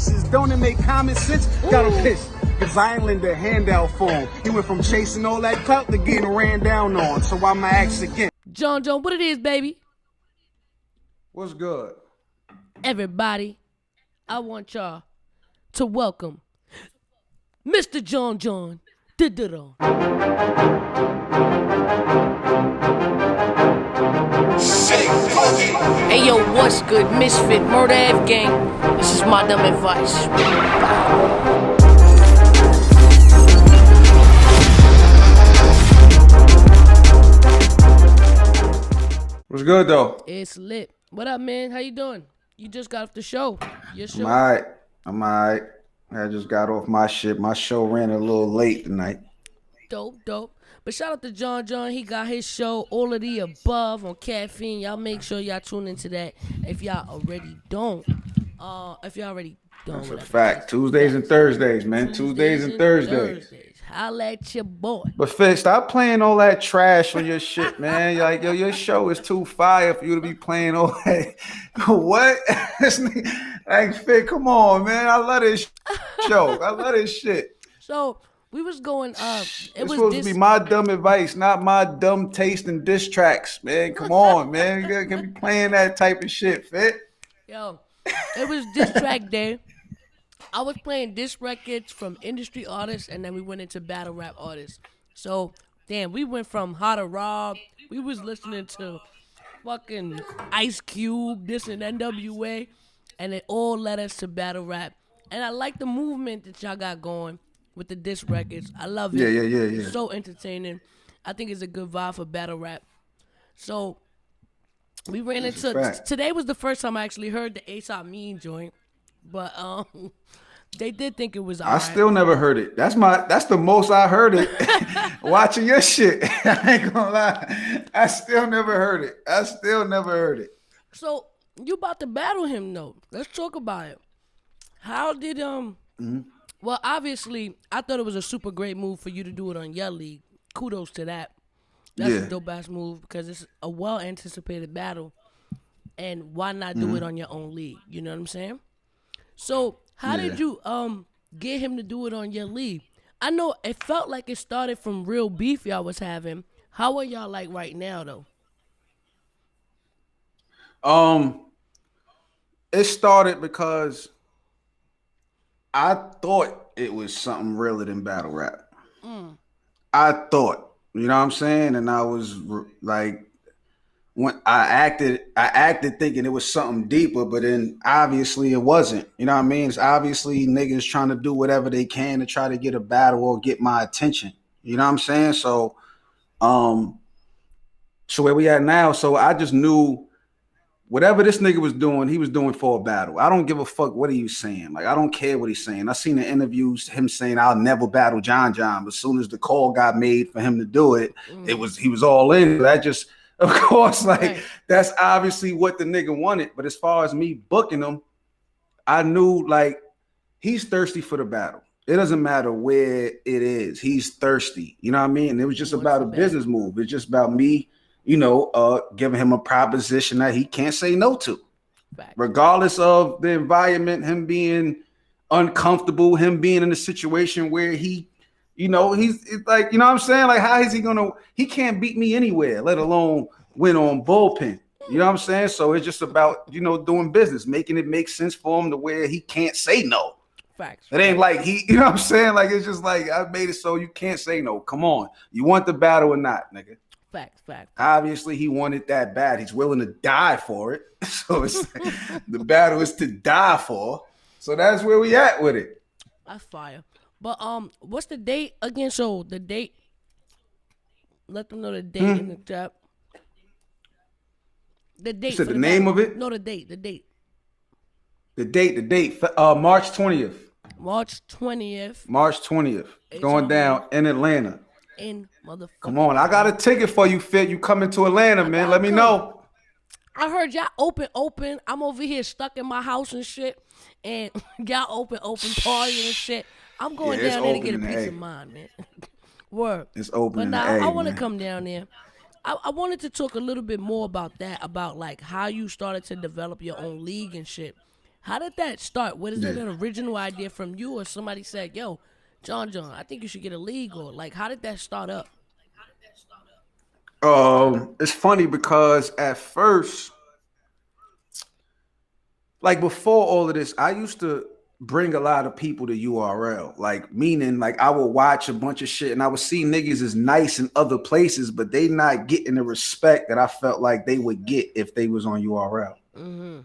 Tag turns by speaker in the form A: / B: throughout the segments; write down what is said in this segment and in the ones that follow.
A: pieces. Don't it make common sense? Got a piss. Cause I ain't lend a handout for him. He went from chasing all that clout to getting ran down on. So I'ma ask again.
B: John, what it is, baby?
C: What's good?
B: Everybody, I want y'all to welcome Mr. John.
D: Hey yo, what's good? Ms.Fit, Murder F Gang. This is my dumb advice.
C: What's good though?
B: It's lit. What up, man? How you doing? You just got off the show. Your show.
C: I'm alright. I just got off my shit. My show ran a little late tonight.
B: Dope. But shout out to John. He got his show, All of the Above, on Caffeine. Y'all make sure y'all tune into that if y'all already don't. That's
C: a fact. Tuesdays and Thursdays, man. Tuesdays and Thursdays.
B: Holla at your boy.
C: But Fit, stop playing all that trash on your shit, man. Like, yo, your show is too fire for you to be playing all that. What? Like, Fit, come on, man. I love this show. I love this shit.
B: So we was going
C: it's supposed to be my dumb advice, not my dumb taste in diss tracks, man. Come on, man. You can't be playing that type of shit, Fit.
B: Yo, it was diss track day. I was playing diss records from industry artists, and then we went into battle rap artists. So, damn, we went from How to Rob. We was listening to fucking Ice Cube, this and NWA, and it all led us to battle rap. And I like the movement that y'all got going with the diss records. I love it.
C: Yeah.
B: It's so entertaining. I think it's a good vibe for battle rap. So, we ran into... Today was the first time I actually heard the A$AP Mean joint. But they did think it was all right.
C: I still never heard it. That's the most I heard it watching your shit. I ain't gonna lie. I still never heard it.
B: So you about to battle him though. Let's talk about it. How did well, obviously I thought it was a super great move for you to do it on your league. Kudos to that. That's a dope ass move because it's a well anticipated battle. And why not do it on your own league? You know what I'm saying? So, how did you get him to do it on your league? I know it felt like it started from real beef y'all was having. How are y'all like right now, though?
C: It started because I thought it was something realer than battle rap. I thought, you know what I'm saying? And I was like, when I acted thinking it was something deeper, but then obviously it wasn't. You know what I mean? It's obviously niggas trying to do whatever they can to try to get a battle or get my attention. You know what I'm saying? So, so where we at now? So I just knew whatever this nigga was doing, he was doing for a battle. I don't give a fuck what he was saying. Like, I don't care what he's saying. I seen the interviews, him saying, I'll never battle John. But as soon as the call got made for him to do it, he was all in. That just... Of course, that's obviously what the nigga wanted. But as far as me booking him, I knew like he's thirsty for the battle. It doesn't matter where it is. He's thirsty. You know what I mean? It was just about a business move. It's just about me, giving him a proposition that he can't say no to. Regardless of the environment, him being uncomfortable, him being in a situation where he's like, you know what I'm saying? Like, how is he can't beat me anywhere, let alone win on bullpen. You know what I'm saying? So it's just about, doing business, making it make sense for him to where he can't say no.
B: Facts.
C: It ain't like you know what I'm saying? Like, it's just like, I made it so you can't say no. Come on. You want the battle or not, nigga?
B: Facts.
C: Obviously, he wanted that bad. He's willing to die for it. So it's the battle is to die for. So that's where we at with it.
B: That's fire. But what's the date again? So the date. Let them know the date in the chat. The date.
C: You said the name of it?
B: No, the date. The date.
C: March 20th.
B: March 20th.
C: March 20th. It's going down in Atlanta.
B: In motherfucker.
C: Come on, I got a ticket for you, Fit. You coming to Atlanta, man? Let me know.
B: I heard y'all open. I'm over here stuck in my house and shit, and y'all open party and shit. I'm going down there to get a piece of mind, man. Word.
C: It's open.
B: But
C: in
B: now
C: the
B: I want to
C: man.
B: come down there. I wanted to talk a little bit more about that, about like how you started to develop your own league and shit. How did that start? Was it an original idea from you, or somebody said, "Yo, John, I think you should get a league," or like, how did that start up?
C: It's funny because at first, like before all of this, I used to bring a lot of people to URL. Like meaning like I would watch a bunch of shit and I would see niggas as nice in other places, but they not getting the respect that I felt like they would get if they was on URL.
B: Mm-hmm.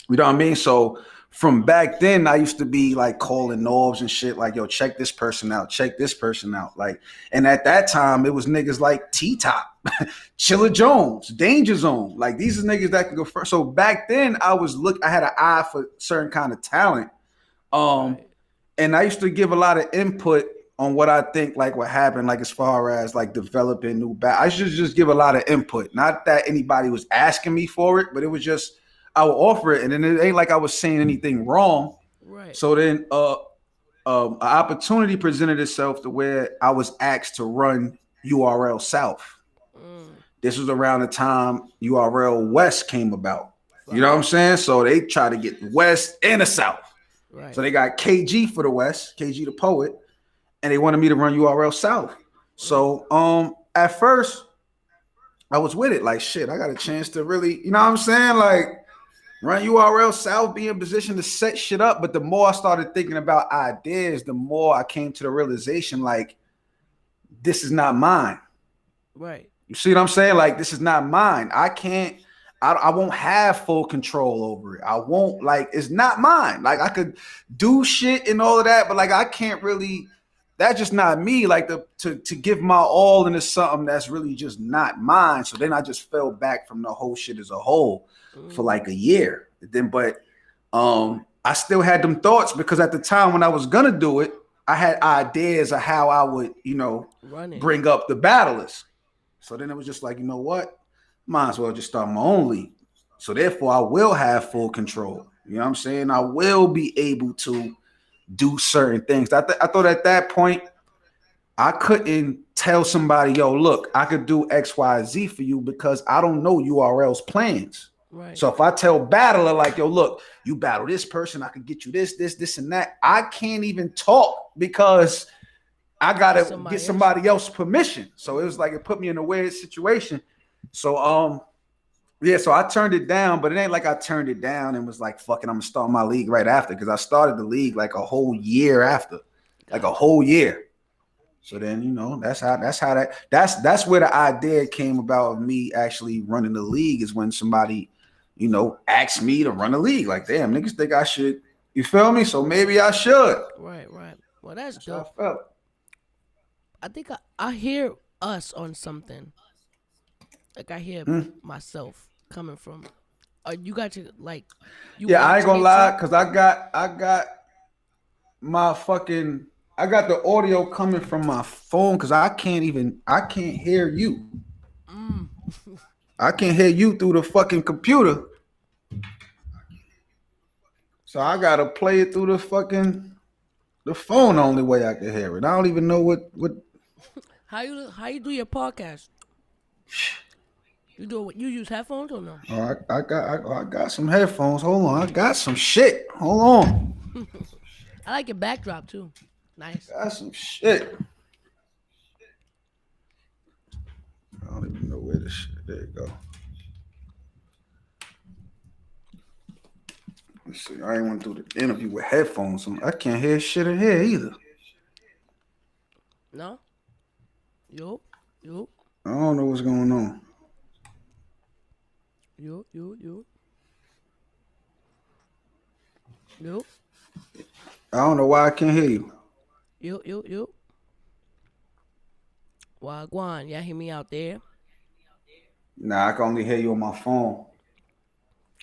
C: You know what I mean? So from back then, I used to be like calling knobs and shit, like, yo, check this person out, check this person out. Like, and at that time, it was niggas like T-Top, Chilla Jones, Danger Zone. Like, these are niggas that could go first. So back then, I had an eye for certain kind of talent.
B: Right.
C: And I used to give a lot of input on what I think, like what happened, like as far as like developing new I should just give a lot of input. Not that anybody was asking me for it, but it was just I would offer it, and then it ain't like I was saying anything wrong.
B: Right.
C: So then, an opportunity presented itself to where I was asked to run URL South. This was around the time URL West came about. You know what I'm saying? So they try to get the West and the South.
B: Right.
C: So they got KG for the West, KG the poet, and they wanted me to run URL South. So at first I was with it, like shit, I got a chance to really, you know what I'm saying? Like run URL South, be in position to set shit up. But the more I started thinking about ideas, the more I came to the realization, like, this is not mine.
B: Right.
C: You see what I'm saying? Like, this is not mine. I won't have full control over it. I won't, like, it's not mine. Like, I could do shit and all of that, but like, I can't really, that's just not me. Like, to give my all into something that's really just not mine. So then I just fell back from the whole shit as a whole for like a year. But I still had them thoughts because at the time when I was gonna do it, I had ideas of how I would, bring up the battlers. So then it was just like, you know what? Might as well just start my own league. So therefore, I will have full control. You know what I'm saying? I will be able to do certain things. I thought at that point, I couldn't tell somebody, yo, look, I could do X, Y, Z for you because I don't know URL's plans.
B: Right.
C: So if I tell battler like, yo, look, you battle this person, I can get you this, and that. I can't even talk because I gotta get somebody else's permission. So it was like it put me in a weird situation. So so I turned it down, but it ain't like I turned it down and was like, fucking, I'm gonna start my league right after because I started the league like a whole year after, like a whole year. So then, that's where the idea came about of me actually running the league is when somebody, asked me to run a league. Like, damn, niggas think I should, you feel me? So maybe I should.
B: Right. Well, that's dope.
C: How I felt.
B: I think I hear us on something. Like I hear myself coming from. You got your like.
C: I ain't gonna lie, cause I got my fucking. I got the audio coming from my phone because I can't hear you. I can't hear you through the fucking computer. So I gotta play it through the phone. The only way I can hear it. I don't even know what.
B: How you do your podcast? You use headphones or no?
C: Oh, I got some headphones. Hold on, I got some shit. Hold on.
B: I like your backdrop too. Nice.
C: Got some shit. I don't even know where this shit. There you go. Let's see. I ain't want to do the interview with headphones. I can't hear shit in here either.
B: No. Yo.
C: I don't know what's going on.
B: Yo.
C: I don't know why I can't hear you.
B: Yo. Wagwan, y'all hear me out there?
C: Nah, I can only hear you on my phone.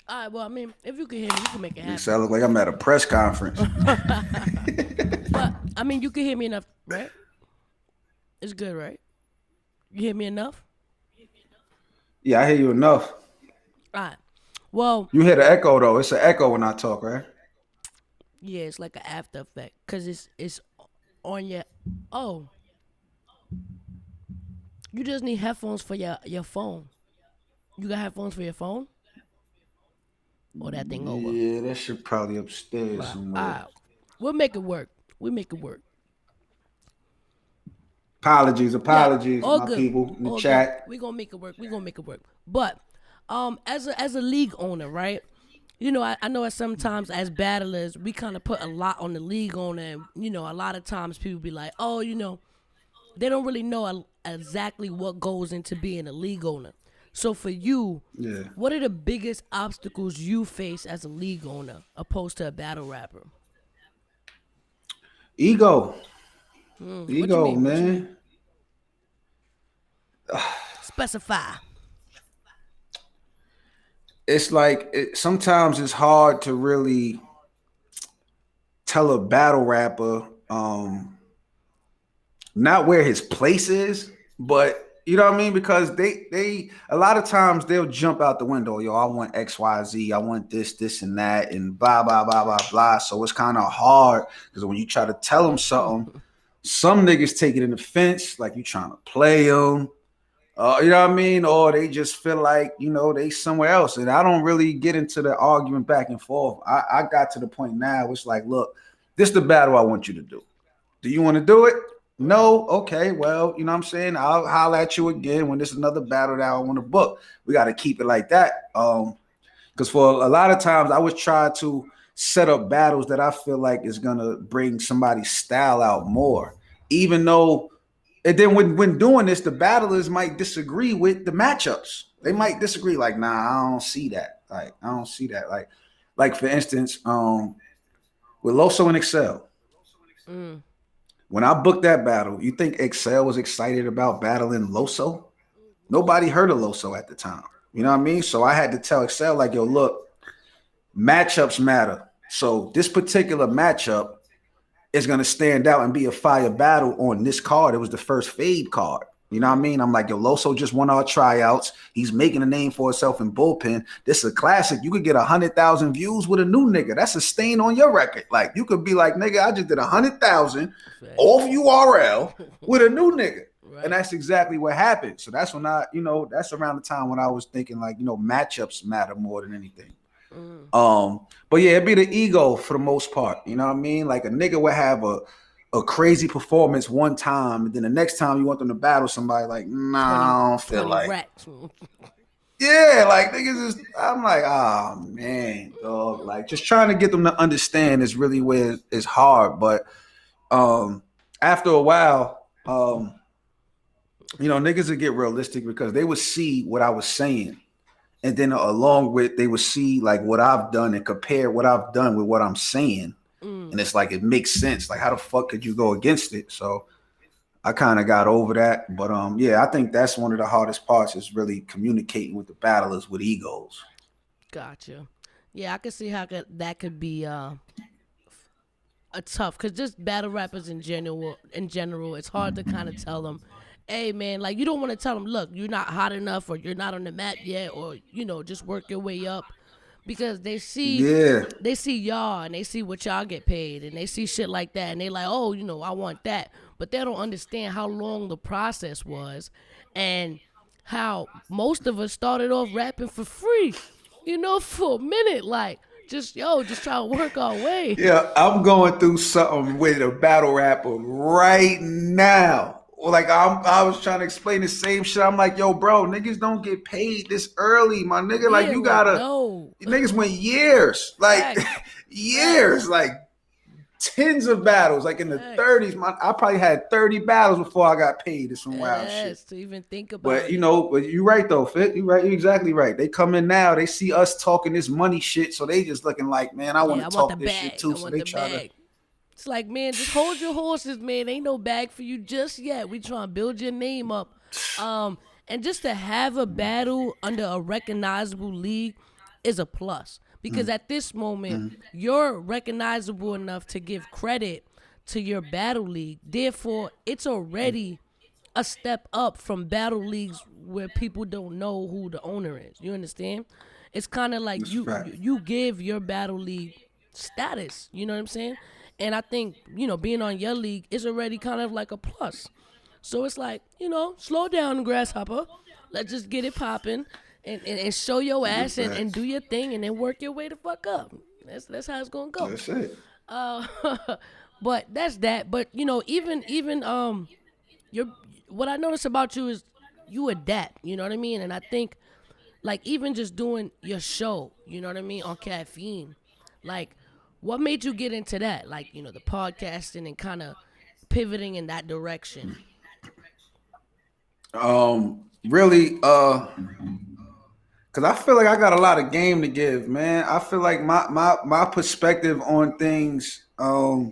B: All right, well, I mean, if you can hear me, you can make it happen.
C: I look like I'm at a press conference.
B: But, I mean, you can hear me enough, right? It's good, right? You hear me enough?
C: Yeah, I hear you enough.
B: All right. Well.
C: You hear the echo, though. It's an echo when I talk, right?
B: Yeah, it's like an after effect. Because it's on your... Oh. You just need headphones for your phone. You got headphones for your phone? or that thing over?
C: Yeah, that shit probably upstairs
B: Right. All
C: somewhere.
B: right. We'll make it work. We make it work. Yeah,
C: Apologies,
B: all
C: my
B: good,
C: people in the
B: all good.
C: chat.
B: We gonna make it work. We gonna make it work. But, as a league owner, right? You know, I know that sometimes as battlers, we kind of put a lot on the league owner, and a lot of times people be like, oh, they don't really know exactly what goes into being a league owner. So for you,
C: Yeah.
B: what are the biggest obstacles you face as a league owner opposed to a battle rapper?
C: Ego.
B: What you
C: Ego,
B: mean? What you mean?
C: man.
B: Specify.
C: It's like sometimes it's hard to really tell a battle rapper not where his place is, but you know what I mean? Because they a lot of times they'll jump out the window, yo, I want XYZ, I want this and that, and blah blah blah blah blah. So it's kind of hard because when you try to tell them something, some niggas take it in the fence, like you trying to play them. You know what I mean? Or they just feel like, they somewhere else. And I don't really get into the argument back and forth. I got to the point now, it's like, look, this is the battle I want you to do. Do you want to do it?
B: Right.
C: No? Okay, well, you know what I'm saying? I'll holler at you again when there's another battle that I want to book. We got to keep it like that. Because for a lot of times I was trying to set up battles that I feel like is gonna bring somebody's style out more. Even though and then when doing this, the battlers might disagree with the matchups. They might disagree, like, nah, I don't see that. Like, I don't see that. Like for instance, with Loso and Excel. When I booked that battle, you think Excel was excited about battling Loso? Nobody heard of Loso at the time. You know what I mean? So I had to tell Excel, like, yo, look, matchups matter. So this particular matchup is going to stand out and be a fire battle on this card. It was the first fade card. You know what I mean? I'm like, yo, Loso just won our tryouts. He's making a name for himself in bullpen. This is a classic. You could get 100,000 views with a new nigga. That's a stain on your record. Like, you could be like, nigga, I just did 100,000 off URL with a new nigga. Right. And that's exactly what happened. So that's when that's around the time when I was thinking, like, matchups matter more than anything. But yeah, it'd be the ego for the most part. You know what I mean? Like a nigga would have a crazy performance one time, and then the next time you want them to battle somebody, like, nah, I don't feel like. Racks. Yeah, like niggas is. I'm like, oh man, dog. Like just trying to get them to understand is really where it's hard. But after a while, niggas would get realistic because they would see what I was saying. And then along with, they would see like what I've done and compare what I've done with what I'm saying. And it's like, it makes sense. Like, how the fuck could you go against it? So I kind of got over that. But yeah, I think that's one of the hardest parts is really communicating with the battlers with egos.
B: Gotcha. Yeah, I can see how that could be a tough, because just battle rappers in general, it's hard to kind of tell them, hey man, like you don't want to tell them, look, you're not hot enough or you're not on the map yet, or just work your way up, because they see y'all and they see what y'all get paid and they see shit like that and they like, oh, I want that, but they don't understand how long the process was and how most of us started off rapping for free, for a minute, like just try to work our way.
C: Yeah, I'm going through something with a battle rapper right now. Like I was trying to explain the same shit. I'm like, yo, bro, niggas don't get paid this early, my nigga. Yeah, like you gotta, niggas went years, like years, like tens of battles, like in the 30s. I probably had 30 battles before I got paid. It's some wild shit
B: to even think about.
C: But but you're right though, Fit. You're right. You're exactly right. They come in now, they see us talking this money shit, so they just looking like, man, I want to talk this shit too. So they try to.
B: It's like, man, just hold your horses, man. Ain't no bag for you just yet. We trying to build your name up. And just to have a battle under a recognizable league is a plus. Because at this moment, you're recognizable enough to give credit to your battle league. Therefore, it's already a step up from battle leagues where people don't know who the owner is. You understand? It's kind of like you give your battle league status. You know what I'm saying? And I think, being on your league is already kind of like a plus. So it's like, slow down, Grasshopper. Let's just get it popping. and show your ass and
C: Facts.
B: do your thing and then work your way the fuck up. That's how it's gonna go.
C: That's it.
B: Uh, but that's that. But you know, even your what I notice about you is you adapt. You know what I mean? And I think like even just doing your show, you know what I mean, on caffeine, like what made you get into that? Like you know the podcasting and kind of pivoting in that direction.
C: Really, because I feel like I got a lot of game to give, man. I feel like my perspective on things are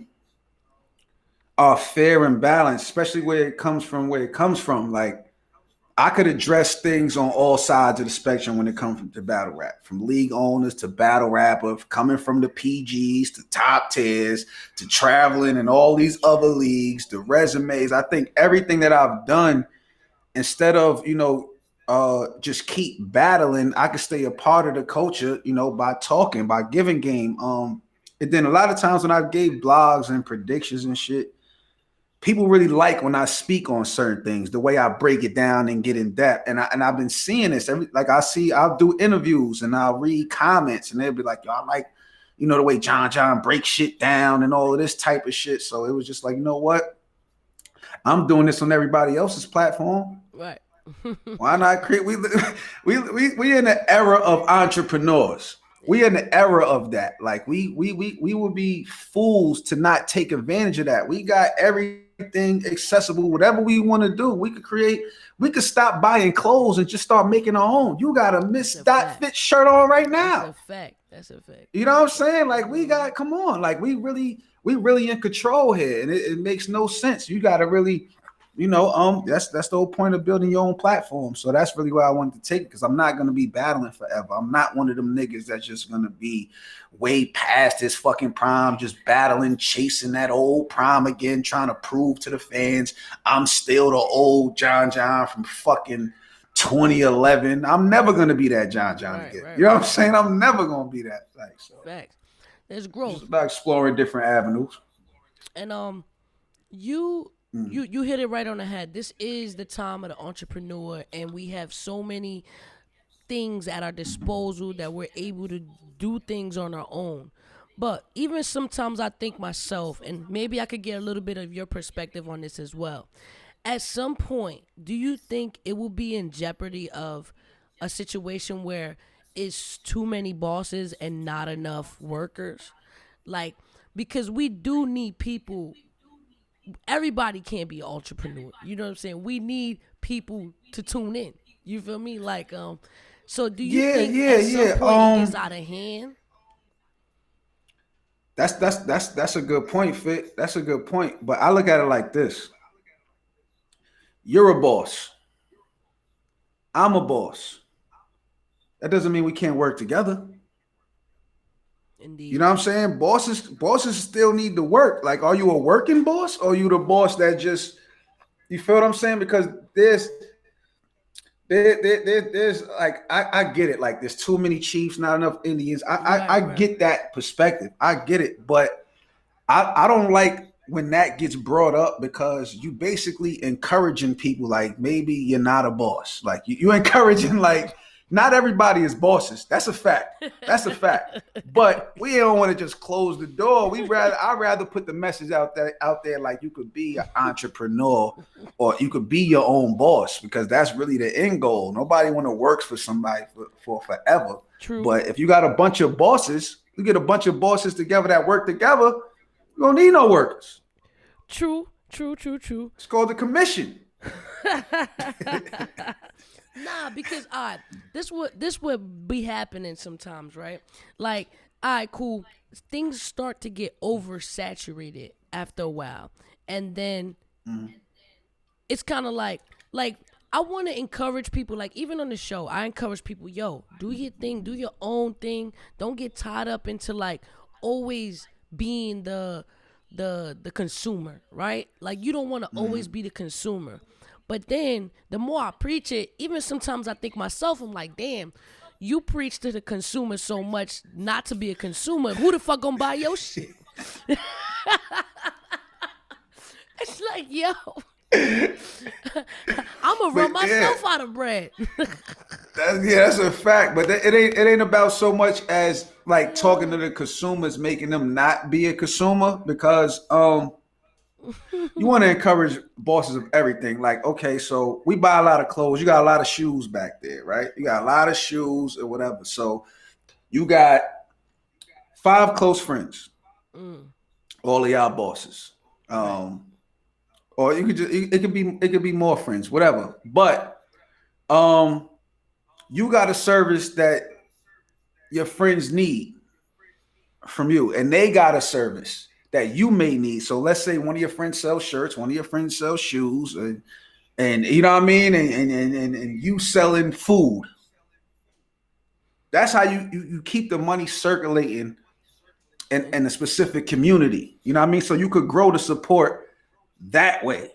C: fair and balanced, especially where it comes from. Where it comes from, like I could address things on all sides of the spectrum when it comes to battle rap, from league owners to battle rapper, coming from the PGs to top tiers to traveling and all these other leagues, the resumes. I think everything that I've done, instead of just keep battling, I could stay a part of the culture, by talking, by giving game. And then a lot of times when I gave blogs and predictions and shit, people really like when I speak on certain things, the way I break it down and get in depth. And I've been seeing this. I'll do interviews and I'll read comments and they'll be like, yo, I like, the way John breaks shit down and all of this type of shit. So it was just like, you know what? I'm doing this on everybody else's platform.
B: Right.
C: Why not create? We in the era of entrepreneurs. We in the era of that. Like we would be fools to not take advantage of that. We got everything accessible. Whatever we want to do, we could create. We could stop buying clothes and just start making our own. You got a Ms.Fit shirt on right now.
B: That's a fact. That's a fact.
C: You know what I'm saying? Like we got. Come on. Like we really in control here, and it makes no sense. You got to really. That's the whole point of building your own platform. So that's really why I wanted to take it, because I'm not going to be battling forever. I'm not one of them niggas that's just going to be way past his fucking prime, just battling, chasing that old prime again, trying to prove to the fans I'm still the old John from fucking 2011. I'm never going to be that John again. Right, you know what I'm saying? I'm never going to be that. Like, so.
B: Facts. There's growth.
C: It's about exploring different avenues.
B: And You hit it right on the head. This is the time of the entrepreneur, and we have so many things at our disposal that we're able to do things on our own. But even sometimes I think myself, and maybe I could get a little bit of your perspective on this as well. At some point, do you think it will be in jeopardy of a situation where it's too many bosses and not enough workers? Like, because we do need people. Everybody can't be an entrepreneur. You know what I'm saying? We need people to tune in. You feel me? Like, so do you think at some point it gets out of hand?
C: That's a good point, Fit. That's a good point. But I look at it like this. You're a boss. I'm a boss. That doesn't mean we can't work together.
B: Indeed.
C: You know what I'm saying? Bosses still need to work. Like, are you a working boss or are you the boss that just, you feel what I'm saying? Because there's like, I get it. Like, there's too many Chiefs, not enough Indians. I get that perspective. I get it. But I don't like when that gets brought up, because you basically encouraging people, like, maybe you're not a boss. Like, you encouraging, like, not everybody is bosses. That's a fact. That's a fact. But we don't want to just close the door. I'd rather put the message out there like you could be an entrepreneur or you could be your own boss, because that's really the end goal. Nobody want to work for somebody for forever.
B: True.
C: But if you got a bunch of bosses, you get a bunch of bosses together that work together, you don't need no workers.
B: True.
C: It's called the commission.
B: Nah, because this would be happening sometimes, right? Like, cool. Things start to get oversaturated after a while, and then it's kind of like I want to encourage people. Like, even on the show, I encourage people, yo, do your thing, do your own thing. Don't get tied up into like always being the consumer, right? Like, you don't want to always be the consumer. But then the more I preach it, even sometimes I think myself, I'm like, damn, you preach to the consumer so much not to be a consumer. Who the fuck gonna buy your shit? It's like, yo, I'm gonna run myself out of bread.
C: That's a fact. But it ain't about so much as like talking to the consumers, making them not be a consumer because you want to encourage bosses of everything. Like, okay, so we buy a lot of clothes. You got a lot of shoes back there, right? You got a lot of shoes or whatever. So you got 5 close friends, all of y'all bosses. Or you could just it could be more friends, whatever. But you got a service that your friends need from you, and they got a service that you may need. So let's say one of your friends sells shirts, one of your friends sells shoes, and you know what I mean, and you selling food. That's how you keep the money circulating in a specific community. You know what I mean? So you could grow the support that way.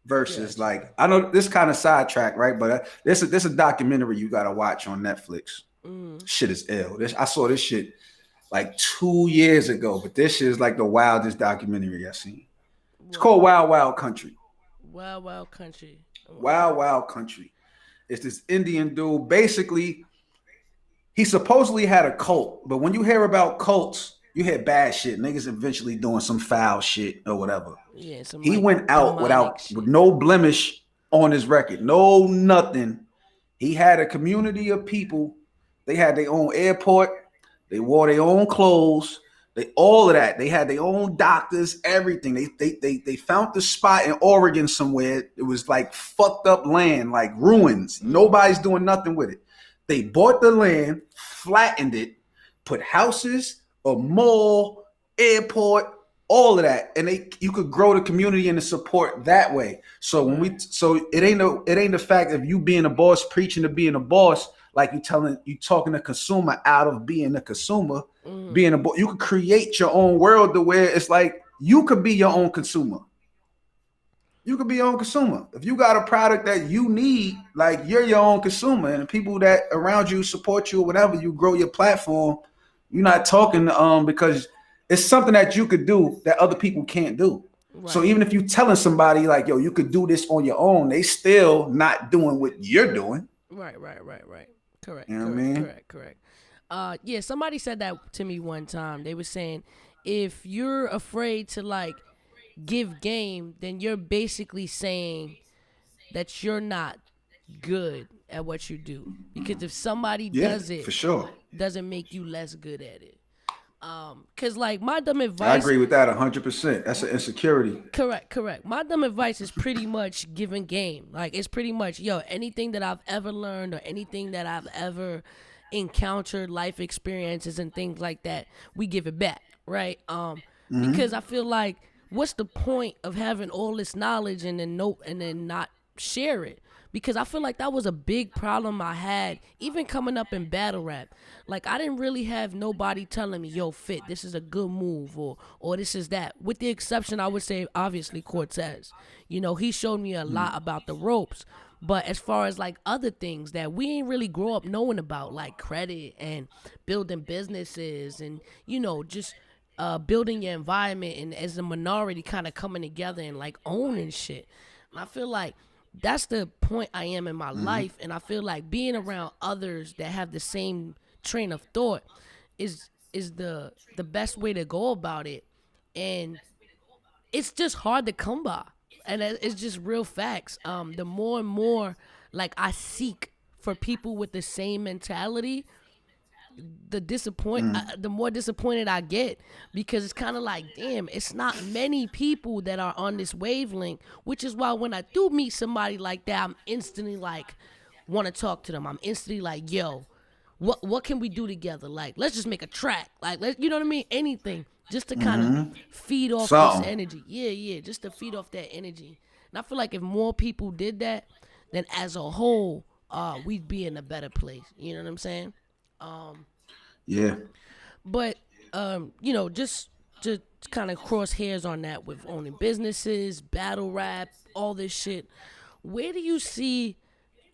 C: Versus like I know this kind of sidetrack, right? But this a documentary you gotta watch on Netflix. Shit is ill. I saw this shit like 2 years ago, but this shit is like the wildest documentary I've seen. It's called Wild Wild Country.
B: Wild Wild Country.
C: Wild Wild Country. It's this Indian dude. Basically, he supposedly had a cult, but when you hear about cults, you hear bad shit. Niggas eventually doing some foul shit or whatever.
B: Yeah,
C: He
B: like
C: went out
B: shit.
C: with no blemish on his record, no nothing. He had a community of people. They had their own airport. They wore their own clothes. They all of that. They had their own doctors. Everything. They found the spot in Oregon somewhere. It was like fucked up land, like ruins. Nobody's doing nothing with it. They bought the land, flattened it, put houses, a mall, airport, all of that, and you could grow the community and the support that way. So it ain't the fact of you being a boss preaching to being a boss, like you talking the consumer out of being a consumer, being a boss. You could create your own world to where it's like you could be your own consumer. You could be your own consumer. If you got a product that you need, like you're your own consumer, and the people that around you support you or whatever, you grow your platform. You're not talking because it's something that you could do that other people can't do. Right. So even if you're telling somebody like, yo, you could do this on your own, they still not doing what you're doing.
B: Right. Correct.
C: You know what I mean?
B: Correct. Yeah, somebody said that to me one time. They were saying, if you're afraid to like give game, then you're basically saying that you're not good at what you do. Because if somebody does it,
C: for sure,
B: doesn't make you less good at it. Cause like my dumb advice,
C: I agree with that 100%. That's an insecurity.
B: Correct. My dumb advice is pretty much giving game. Like it's pretty much, anything that I've ever learned or anything that I've ever encountered, life experiences and things like that, we give it back, right? Because I feel like, what's the point of having all this knowledge and then not share it? Because I feel like that was a big problem I had, even coming up in battle rap. Like, I didn't really have nobody telling me, yo, Fit, this is a good move, or this is that. With the exception, I would say, obviously, Cortez. He showed me a lot about the ropes. But as far as, like, other things that we ain't really grow up knowing about, like credit and building businesses and, just building your environment and as a minority kind of coming together and, like, owning shit. And I feel like that's the point I am in my life, and I feel like being around others that have the same train of thought is the best way to go about it, and it's just hard to come by, and it's just real facts. The more and more like I seek for people with the same mentality, the more disappointed I get, because it's kind of like, damn, it's not many people that are on this wavelength, which is why when I do meet somebody like that, I'm instantly like want to talk to them. I'm instantly like, yo, what can we do together? Like, let's just make a track. Like, you know what I mean? Anything just to kind of feed off this energy. Yeah, just to feed off that energy. And I feel like if more people did that, then as a whole, we'd be in a better place. You know what I'm saying?
C: Yeah.
B: But just to kind of cross hairs on that with owning businesses, battle rap, all this shit, where do you see,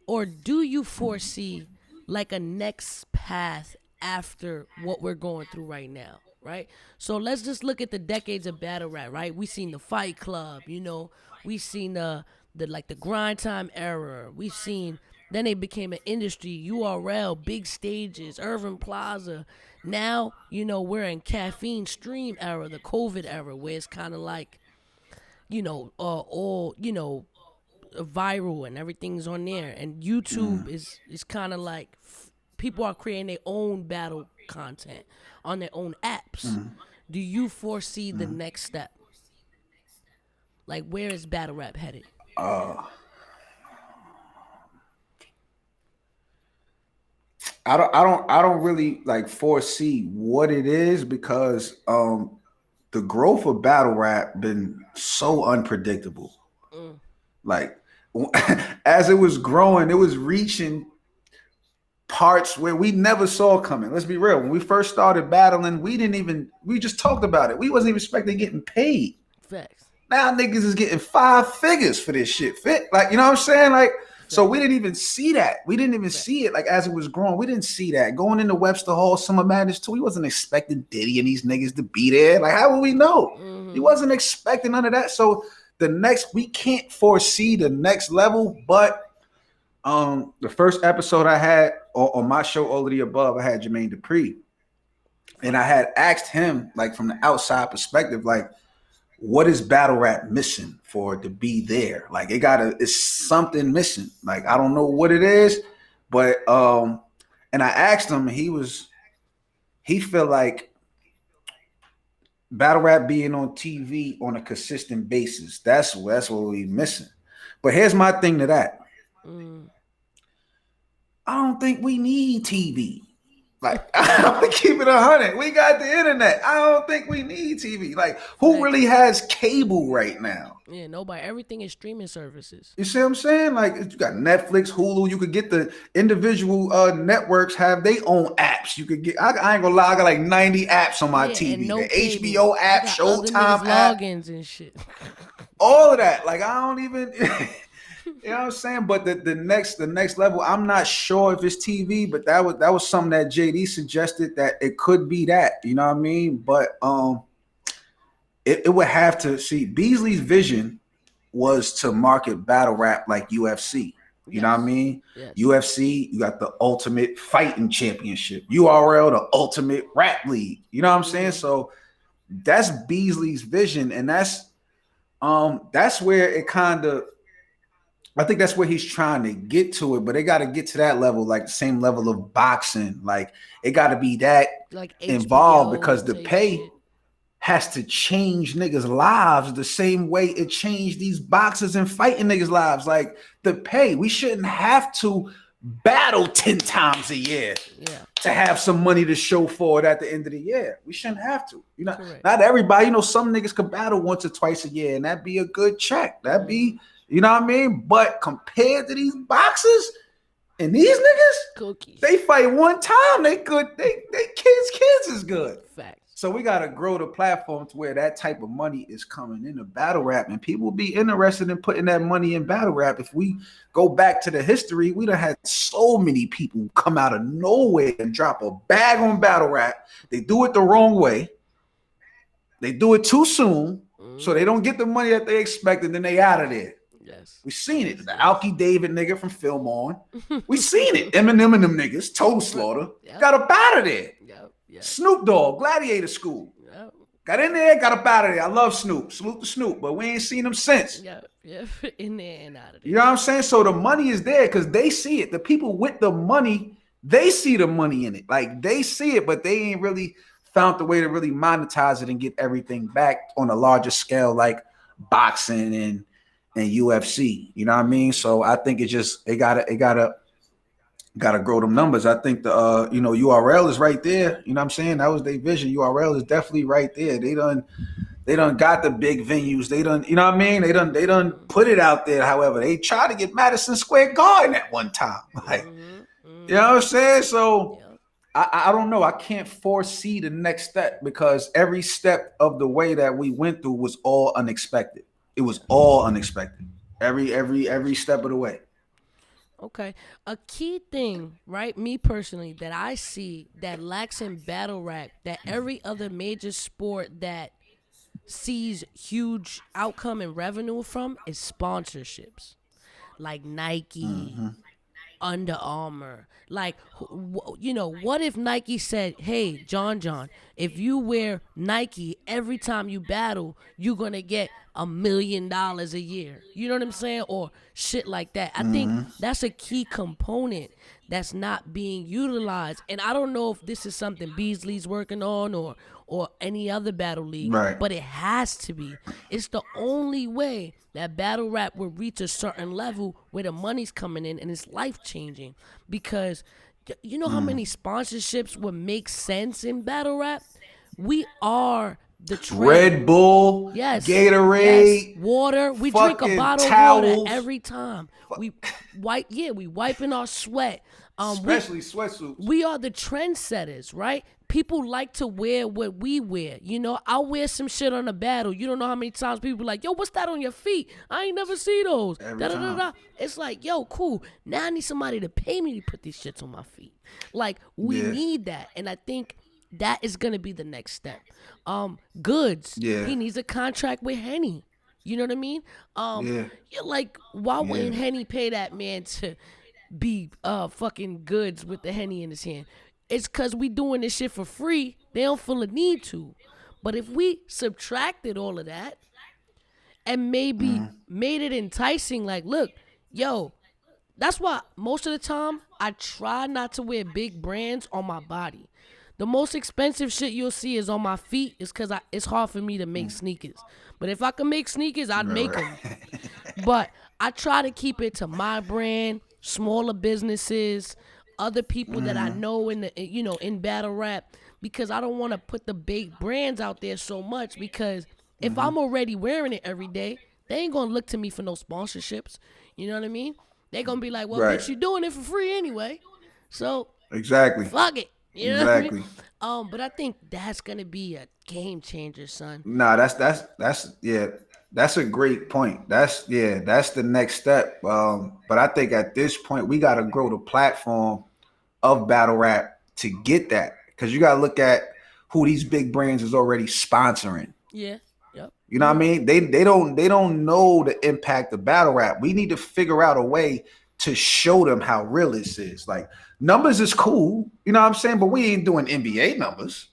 B: or do you foresee, like a next path after what we're going through right now, right? So let's just look at the decades of battle rap, right? We seen the Fight Club, we seen the grind time era, we've seen Then they became an industry. URL, big stages, Irving Plaza. Now, we're in caffeine stream era, the COVID era, where it's kind of like, all, viral and everything's on there. And YouTube is kind of like people are creating their own battle content on their own apps. Do you foresee the next step? Like, where is battle rap headed?
C: I don't really like foresee what it is because the growth of battle rap been so unpredictable. Like as it was growing, it was reaching parts where we never saw coming. Let's be real. When we first started battling, we just talked about it. We wasn't even expecting getting paid.
B: Facts.
C: Now niggas is getting 5 figures for this shit. Fit, like, you know what I'm saying? Like, so we didn't even see that. We didn't even see it. Like, as it was growing, we didn't see that. Going into Webster Hall, Summer Madness 2, we wasn't expecting Diddy and these niggas to be there. Like, how would we know? He wasn't expecting none of that. So we can't foresee the next level. But the first episode I had on my show, All of the Above, I had Jermaine Dupri. And I had asked him, like, from the outside perspective, like, what is battle rap missing for it to be there? Like, it's something missing. Like, I don't know what it is, but and I asked him, he felt like battle rap being on TV on a consistent basis. That's what we missing. But here's my thing to that. I don't think we need TV. Like, I'm gonna keep it 100. We got the internet. I don't think we need TV. Like, who really has cable right now?
B: Yeah, nobody. Everything is streaming services.
C: You see what I'm saying? Like, you got Netflix, Hulu. You could get the individual networks have their own apps. You could get. I ain't gonna lie. I got like 90 apps on my TV.
B: No
C: the
B: cable.
C: HBO app, Showtime app,
B: logins and shit.
C: all of that. Like, I don't even. You know what I'm saying? But the next level, I'm not sure if it's TV, but that was something that JD suggested that it could be that. You know what I mean? But it would have to see. Beasley's vision was to market battle rap like UFC. You know what I mean? Yes. UFC, you got the Ultimate Fighting Championship. URL, the Ultimate Rap League. You know what I'm saying? So that's Beasley's vision, and that's where it kind of. I think that's where he's trying to get to it, but they got to get to that level, like the same level of boxing. Like, it got to be that
B: like
C: involved because the pay has to change niggas' lives the same way it changed these boxers and fighting niggas' lives. Like, the pay, we shouldn't have to battle 10 times a year to have some money to show for it at the end of the year. We shouldn't have to. You know, not everybody. You know, some niggas could battle once or twice a year, and that'd be a good check. That'd be. You know what I mean? But compared to these boxers and these niggas,
B: cookies,
C: they fight one time. They good. They kids is good.
B: Facts.
C: So we gotta grow the platform to where that type of money is coming into battle rap, and people will be interested in putting that money in battle rap. If we go back to the history, we done had so many people come out of nowhere and drop a bag on battle rap. They do it the wrong way. They do it too soon, so they don't get the money that they expect, and then they out of there.
B: Yes.
C: We seen it. The Alki David nigga from Film On. We seen it. Eminem and them niggas, Total Slaughter. Got up out of there. Snoop Dogg, Gladiator School. Got in there, got up out of there. I love Snoop. Salute to Snoop, but we ain't seen him since.
B: In there and out of there.
C: You know what I'm saying? So the money is there because they see it. The people with the money, they see the money in it. Like, they see it, but they ain't really found the way to really monetize it and get everything back on a larger scale, like boxing and UFC, you know what I mean? So I think it gotta grow them numbers. I think the URL is right there. You know what I'm saying? That was their vision. URL is definitely right there. They done got the big venues. They done, you know what I mean? They done put it out there. However, they tried to get Madison Square Garden at one time. Like, you know what I'm saying? So I don't know. I can't foresee the next step because every step of the way that we went through was all unexpected. It was all unexpected. Every step of the way.
B: Okay. A key thing, right? Me personally, that I see that lacks in battle rap, that every other major sport that sees huge outcome and revenue from is sponsorships. Like Nike, Under Armour. Like, what if Nike said, hey, John, if you wear Nike every time you battle, you're going to get $1 million a year. You know what I'm saying? Or shit like that. I think that's a key component that's not being utilized. And I don't know if this is something Beasley's working on or any other battle league,
C: Right.
B: but it has to be. It's the only way that battle rap will reach a certain level where the money's coming in and it's life changing. Because you know how many sponsorships would make sense in battle rap? We are the trend.
C: Red Bull,
B: Yes,
C: Gatorade,
B: yes, water. We drink a
C: fucking
B: bottle
C: towels.
B: of water every time. We wiping our sweat.
C: especially sweatsuits.
B: We are the trendsetters, right? People like to wear what we wear. I'll wear some shit on a battle. You don't know how many times people be like, yo, what's that on your feet? I ain't never see those.
C: Every time.
B: It's like, yo, cool. Now I need somebody to pay me to put these shits on my feet. Like, we need that. And I think that is going to be the next step. Goods.
C: Yeah.
B: He needs a contract with Henny. You know what I mean? You're like, why wouldn't Henny pay that man to be fucking Goods with the Henny in his hand? It's because we doing this shit for free. They don't feel a need to. But if we subtracted all of that and maybe made it enticing, like, look, yo, that's why most of the time I try not to wear big brands on my body. The most expensive shit you'll see is on my feet is because it's hard for me to make sneakers. But if I could make sneakers, I'd make them. But I try to keep it to my brand, smaller businesses, other people that I know in battle rap, because I don't want to put the big brands out there so much, because if I'm already wearing it every day, they ain't going to look to me for no sponsorships. You know what I mean? They're going to be like, well,
C: Right.
B: bitch, you doing it for free anyway. So
C: Exactly.
B: fuck it. You know what I
C: Exactly.
B: mean? But I think that's going to be a game changer, son.
C: Nah, that's a great point. That's the next step. But I think at this point we got to grow the platform of battle rap to get that, because you got to look at who these big brands is already sponsoring.
B: Yeah. Yep.
C: You know what I mean? They don't know the impact of battle rap. We need to figure out a way to show them how real this is. Like, numbers is cool, you know what I'm saying? But we ain't doing NBA numbers.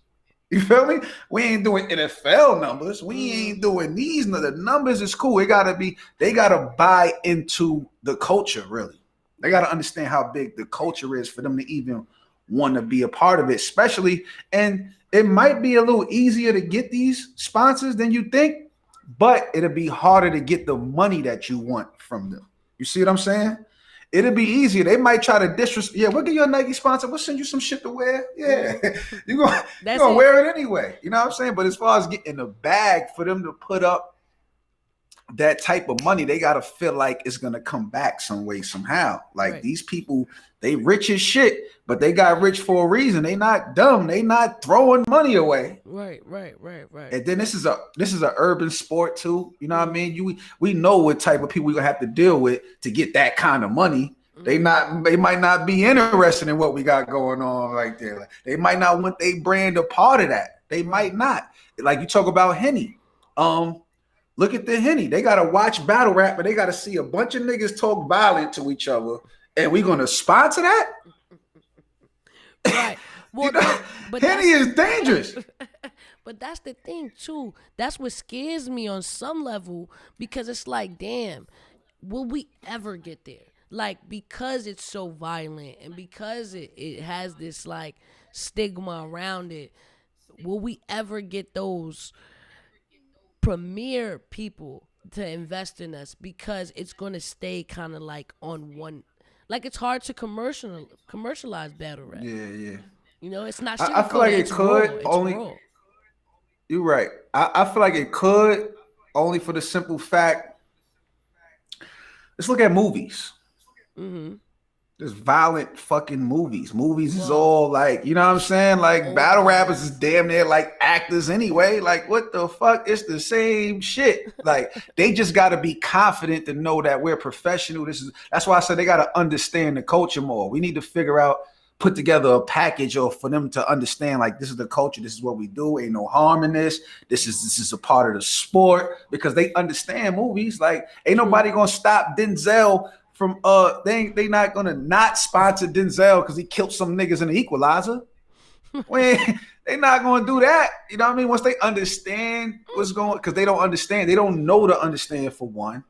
C: You feel me? We ain't doing NFL numbers. We ain't doing these. The numbers is cool. They gotta buy into the culture, really. They gotta understand how big the culture is for them to even want to be a part of it, especially. And it might be a little easier to get these sponsors than you think, but it'll be harder to get the money that you want from them. You see what I'm saying? It'll be easier. They might try to disrespect. Yeah, we'll give you a Nike sponsor. We'll send you some shit to wear. Yeah, you're gonna wear it anyway. You know what I'm saying? But as far as getting the bag for them to put up that type of money, they gotta feel like it's gonna come back some way, somehow. Like, these people, they rich as shit, but they got rich for a reason. They not dumb. They not throwing money away.
B: Right.
C: And then this is a urban sport too. You know what I mean? We know what type of people we gonna have to deal with to get that kind of money. They might not be interested in what we got going on right there. Like, they might not want their brand a part of that. They might not. Like, you talk about Henny. Look at the Henny. They gotta watch battle rap, but they gotta see a bunch of niggas talk violent to each other, and we gonna sponsor that?
B: Right. Well, but
C: Henny is dangerous.
B: But that's the thing too. That's what scares me on some level, because it's like, damn, will we ever get there? Like, because it's so violent and because it has this like stigma around it, will we ever get those premier people to invest in us? Because it's going to stay kind of like on one, like, it's hard to commercialize battle rap.
C: Yeah.
B: You know, it's not.
C: I feel like it could only.
B: Raw.
C: You're right. I feel like it could, only for the simple fact. Let's look at movies.
B: Mm-hmm.
C: There's violent fucking movies. Movies is all like, you know what I'm saying? Like, battle rappers is damn near like actors anyway. Like, what the fuck? It's the same shit. Like, they just got to be confident to know that we're professional. That's why I said they got to understand the culture more. We need to figure out, put together a package, or for them to understand, like, this is the culture. This is what we do. Ain't no harm in this. This is a part of the sport, because they understand movies. Like, ain't nobody gonna stop Denzel they not gonna not sponsor Denzel because he killed some niggas in the Equalizer. They not gonna do that. You know what I mean? Once they understand what's going, because they don't understand, they don't know to understand for one.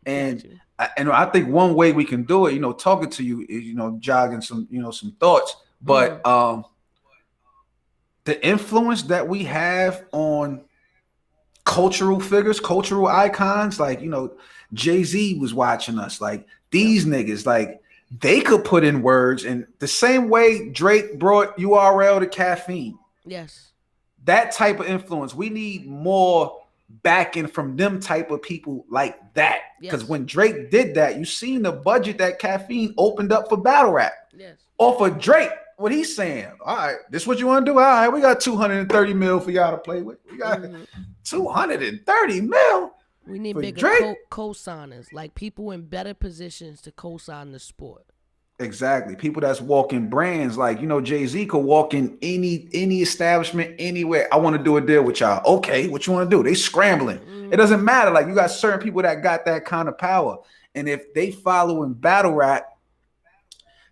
C: And I think one way we can do it, talking to you is, jogging some thoughts. But the influence that we have on cultural figures, cultural icons, like, Jay-Z was watching us, like these niggas, like they could put in words, and the same way Drake brought URL to caffeine.
B: Yes.
C: That type of influence. We need more backing from them type of people like that. Because when Drake did that, you seen the budget that caffeine opened up for battle rap.
B: Yes.
C: Or for Drake, what he's saying. All right, this what you want to do? All right, we got 230 mil for y'all to play with. We got 230 mil.
B: We need bigger co-signers, like people in better positions to co-sign the sport.
C: Exactly. People that's walking brands, like, Jay-Z could walk in any establishment anywhere. I want to do a deal with y'all. Okay, what you want to do? They scrambling. It doesn't matter. Like, you got certain people that got that kind of power. And if they follow in battle rap,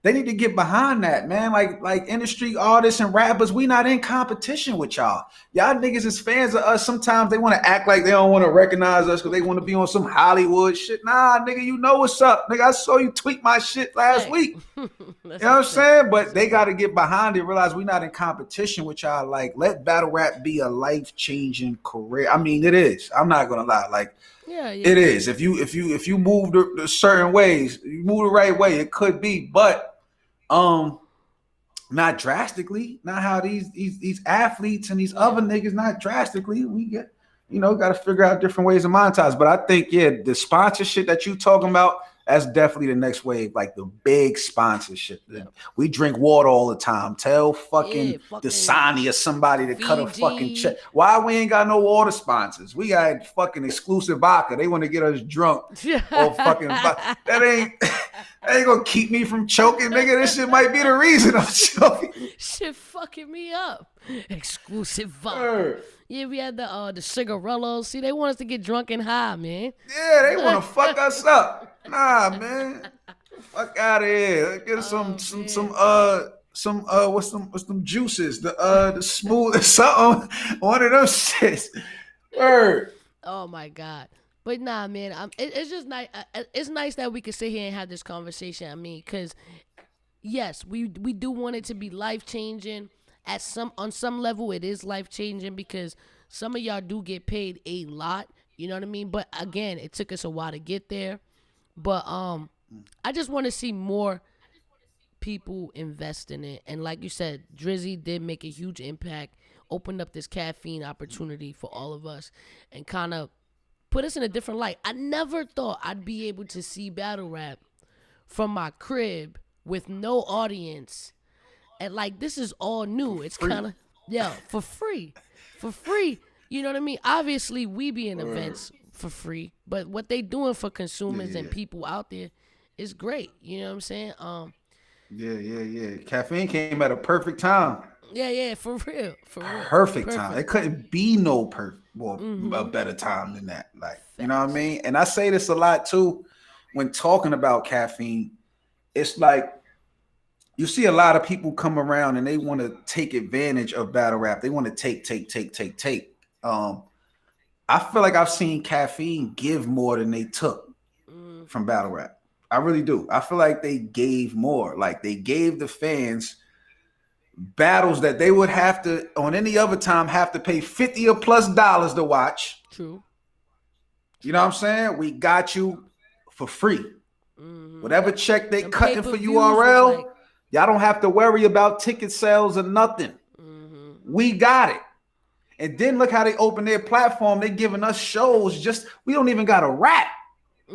C: they need to get behind that, man. Like industry artists and rappers, we not in competition with y'all. Y'all niggas is fans of us. Sometimes they want to act like they don't want to recognize us because they want to be on some Hollywood shit. Nah, nigga, you know what's up. Nigga, I saw you tweet my shit last week. You know what I'm saying? But they got to get behind it, realize we not in competition with y'all. Like, let battle rap be a life-changing career. I mean, it is. I'm not going to lie. Like, it is. If you move the certain ways, you move the right way, it could be, but not drastically. Not how these athletes and these other niggas, not drastically. We get, got to figure out different ways to monetize. But I think, the sponsorship that you talking about, that's definitely the next wave, like the big sponsorship. Yeah. We drink water all the time. Tell fucking Dasani or somebody to cut a fucking check. Why we ain't got no water sponsors? We got fucking exclusive vodka. They want to get us drunk. Or fucking that ain't gonna keep me from choking, nigga. This shit might be the reason I'm choking.
B: Shit fucking me up. Exclusive vodka. Yeah, we had the cigarellos. See, they want us to get drunk and high, man.
C: Yeah, they want to fuck us up. Nah, man. Fuck out of here. Let's get what's them juices? The smooth something. One of those shits. Word.
B: Oh my God. But nah, man. It's just nice. It's nice that we can sit here and have this conversation. I mean, because yes, we do want it to be life changing. On some level, it is life changing because some of y'all do get paid a lot. You know what I mean? But again, it took us a while to get there. But I just want to see more people invest in it. And like you said, Drizzy did make a huge impact, opened up this caffeine opportunity for all of us, and kind of put us in a different light. I never thought I'd be able to see battle rap from my crib with no audience. And like, this is all new. It's kind of, for free. For free. You know what I mean? Obviously, we be in events for free, but what they doing for consumers and people out there is great. You know what I'm saying?
C: Yeah. Caffeine came at a perfect time.
B: Yeah, for real.
C: Perfect time. It couldn't be no a better time than that. Like, you know what I mean? And I say this a lot too when talking about caffeine. It's like, you see a lot of people come around and they want to take advantage of battle rap. They want to take. I feel like I've seen caffeine give more than they took from battle rap. I really do. I feel like they gave more. Like, they gave the fans battles that they would have to, on any other time, have to pay $50 or plus to watch.
B: True.
C: You know what I'm saying? We got you for free. Whatever check they cutting for URL, y'all don't have to worry about ticket sales or nothing. We got it. And then look how they open their platform. They giving us shows. We don't even got to rap. We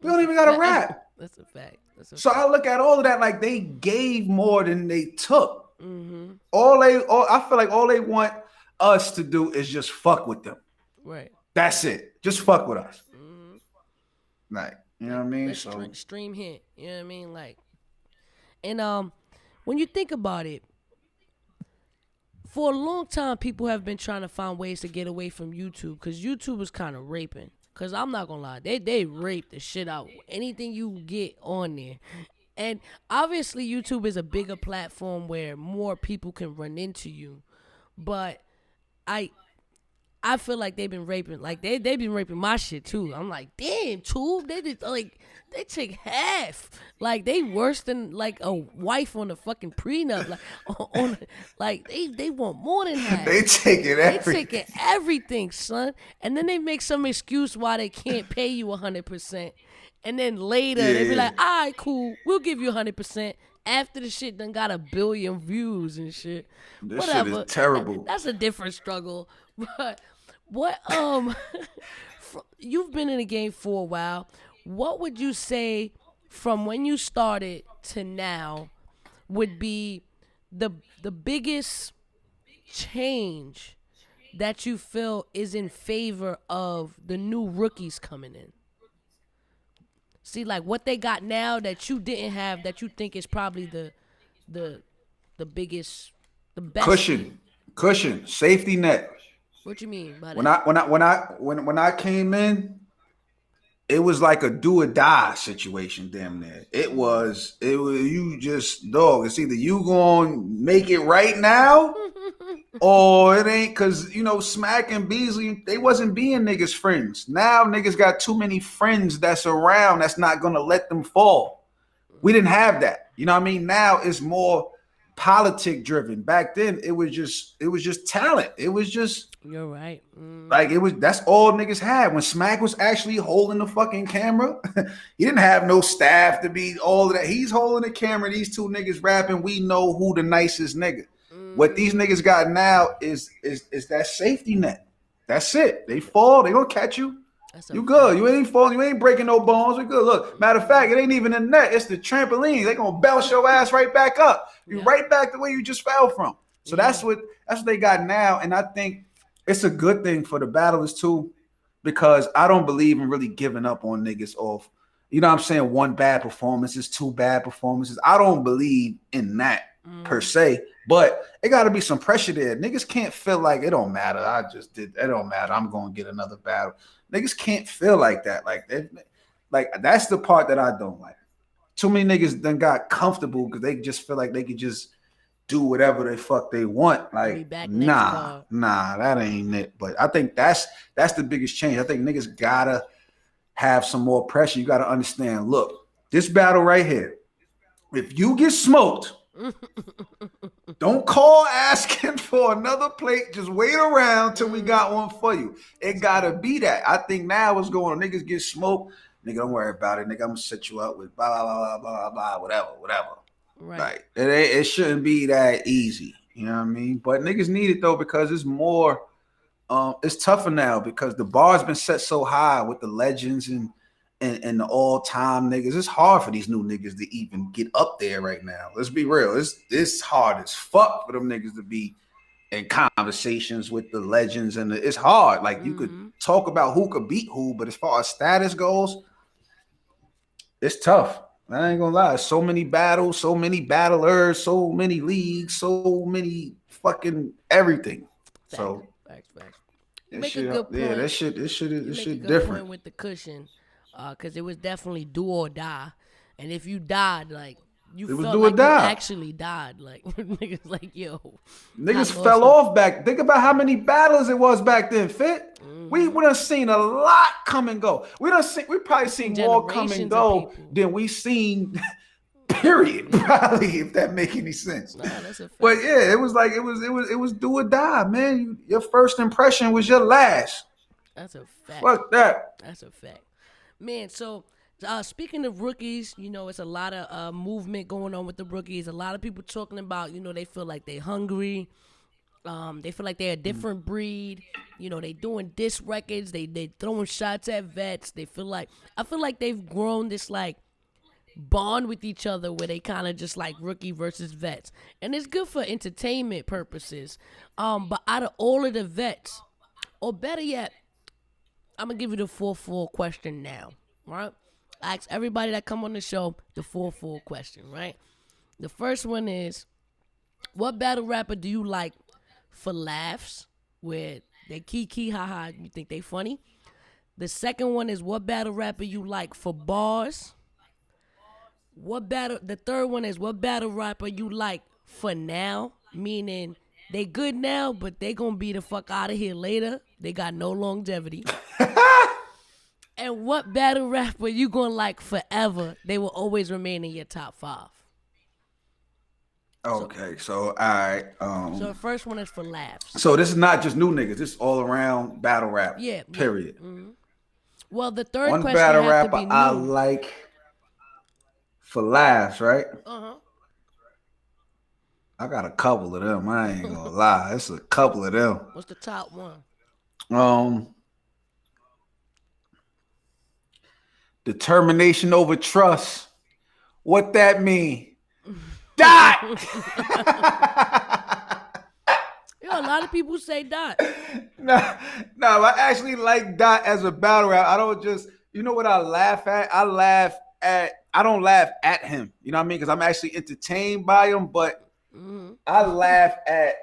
C: don't even got to rap.
B: That's a fact.
C: So I look at all of that like they gave more than they took. I feel like all they want us to do is just fuck with them.
B: Right.
C: That's it. Just fuck with us. Like, you know what I mean?
B: Let's stream hit. You know what I mean? Like, and when you think about it, for a long time, people have been trying to find ways to get away from YouTube because YouTube was kind of raping Cause I'm not gonna lie, they rape the shit out anything you get on there. And obviously YouTube is a bigger platform where more people can run into you. But I I feel like they've been raping, like they been raping my shit too. I'm like, damn, Tube, they did like they take half. Like they worse than like a wife on a fucking prenup. Like on like they want more than half.
C: They taking
B: They
C: everything.
B: taking everything, son. And then they make some excuse why they can't pay you 100%. And then later they be
C: Yeah.
B: like, all right, cool, we'll give you 100%. After the shit done got 1 billion views and shit.
C: This shit
B: Whatever.
C: is terrible.
B: That's a different struggle. But what you've been in the game for a while. What would you say from when you started to now would be the biggest change that you feel is in favor of the new rookies coming in? See, like what they got now that you didn't have, that you think is probably the biggest, the best.
C: Cushion, safety net.
B: What you mean by
C: When
B: that?
C: when I came in, it was like a do or die situation. Damn near. It was you just dog. It's either you gonna make it right now, or it ain't. Cause Smack and Beasley, they wasn't being niggas friends. Now niggas got too many friends that's around that's not gonna let them fall. We didn't have that. You know what I mean? Now it's more politic driven. Back then it was just talent. It was just
B: You're right.
C: like that's all niggas had. When Smack was actually holding the fucking camera, he didn't have no staff to be all of that. He's holding the camera, these two niggas rapping, we know who the nicest nigga. What these niggas got now is that safety net. That's it. They fall, they gonna catch you. You good. You ain't falling. You ain't breaking no bones. We good. Look, matter of fact, it ain't even the net. It's the trampoline. They gonna bounce your ass right back up. You right back the way you just fell from. So that's what they got now. And I think it's a good thing for the battlers too, because I don't believe in really giving up on niggas off. You know what I'm saying? One bad performance is 2 bad performances. I don't believe in that per se, but it got to be some pressure there. Niggas can't feel like it don't matter. I just did. It don't matter. I'm going to get another battle. Niggas can't feel like that. Like that's the part that I don't like. Too many niggas then got comfortable because they just feel like they could just do whatever the fuck they want. Like, nah, that ain't it. But I think that's the biggest change. I think niggas gotta have some more pressure. You gotta understand. Look, this battle right here. If you get smoked, don't call asking for another plate. Just wait around till we got one for you. It gotta be that. I think now what's going on, niggas get smoked. Nigga, don't worry about it. Nigga, I'm gonna set you up with blah, blah, blah, blah, blah, whatever.
B: Right.
C: Like, it shouldn't be that easy. You know what I mean? But niggas need it though, because it's more, it's tougher now because the bar's been set so high with the legends and the all-time niggas. It's hard for these new niggas to even get up there right now. Let's be real. It's hard as fuck for them niggas to be in conversations with the legends, and it's hard. Like, you could talk about who could beat who, but as far as status goes, it's tough. I ain't gonna lie. So many battles, so many battlers, so many leagues, so many fucking everything. So
B: Facts.
C: that
B: Make
C: shit,
B: a good point.
C: yeah, that shit
B: Good
C: different.
B: point with the cushion, because it was definitely do or die, and if you died, like you
C: It was
B: felt
C: do or
B: like
C: die.
B: you actually died. Like niggas, like yo,
C: Niggas fell off back. Think about how many battles it was back then, Fit. We done seen a lot come and go. We probably seen more come and go than we seen, period. Probably, if that make any sense.
B: Nah, that's a fact.
C: But yeah, it was like it was do or die, man. Your first impression was your last.
B: That's a fact.
C: Fuck that.
B: That's a fact, man. So speaking of rookies, it's a lot of movement going on with the rookies. A lot of people talking about, they feel like they hungry. They feel like they're a different breed. They doing diss records. They throwing shots at vets. I feel like they've grown this like bond with each other where they kind of just like rookie versus vets, and it's good for entertainment purposes. But out of all of the vets, or better yet, I'm gonna give you the 4-4 question now, right? I ask everybody that come on the show the 4-4 question, right? The first one is, what battle rapper do you like for laughs, where they kiki haha, you think they funny? The second one is what battle rapper you like for bars. The third one is what battle rapper you like for now, meaning they good now, but they gonna be the fuck out of here later. They got no longevity. And what battle rapper you gonna like forever? They will always remain in your top 5.
C: Okay, so all right.
B: So the first one is for laughs.
C: So this is not just new niggas. This is all around battle rap.
B: Yeah.
C: Period.
B: Mm-hmm. Well, the third
C: One
B: question
C: battle
B: has to
C: rapper
B: be new.
C: I like for laughs, right?
B: Uh-huh.
C: I got a couple of them. I ain't gonna lie. It's a couple of them.
B: What's the top one?
C: Determination over trust. What that mean? Dot.
B: Yo, a lot of people say Dot.
C: No, I actually like Dot as a battle rap. I don't just, you know what I laugh at? I don't laugh at him. You know what I mean? Because I'm actually entertained by him, but I laugh at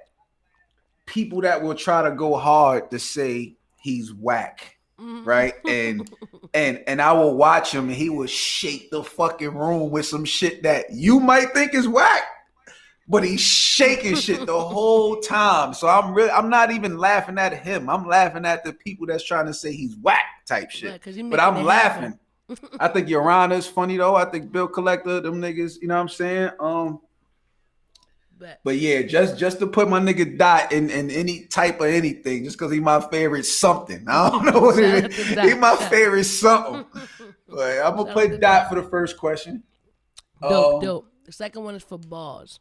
C: people that will try to go hard to say he's whack. Right? And I will watch him and he will shake the fucking room with some shit that you might think is whack, but he's shaking shit the whole time. So I'm not even laughing at him. I'm laughing at the people that's trying to say he's whack type shit.
B: Right,
C: but I'm laughing. I think Yorana is funny though. I think Bill Collector, them niggas, you know what I'm saying? But yeah, just to put my nigga Dot in any type of anything, just because he my favorite something. I don't know what it is. He my favorite something. Like, I'm gonna play Dot for the first question.
B: Dope. The second one is for bars.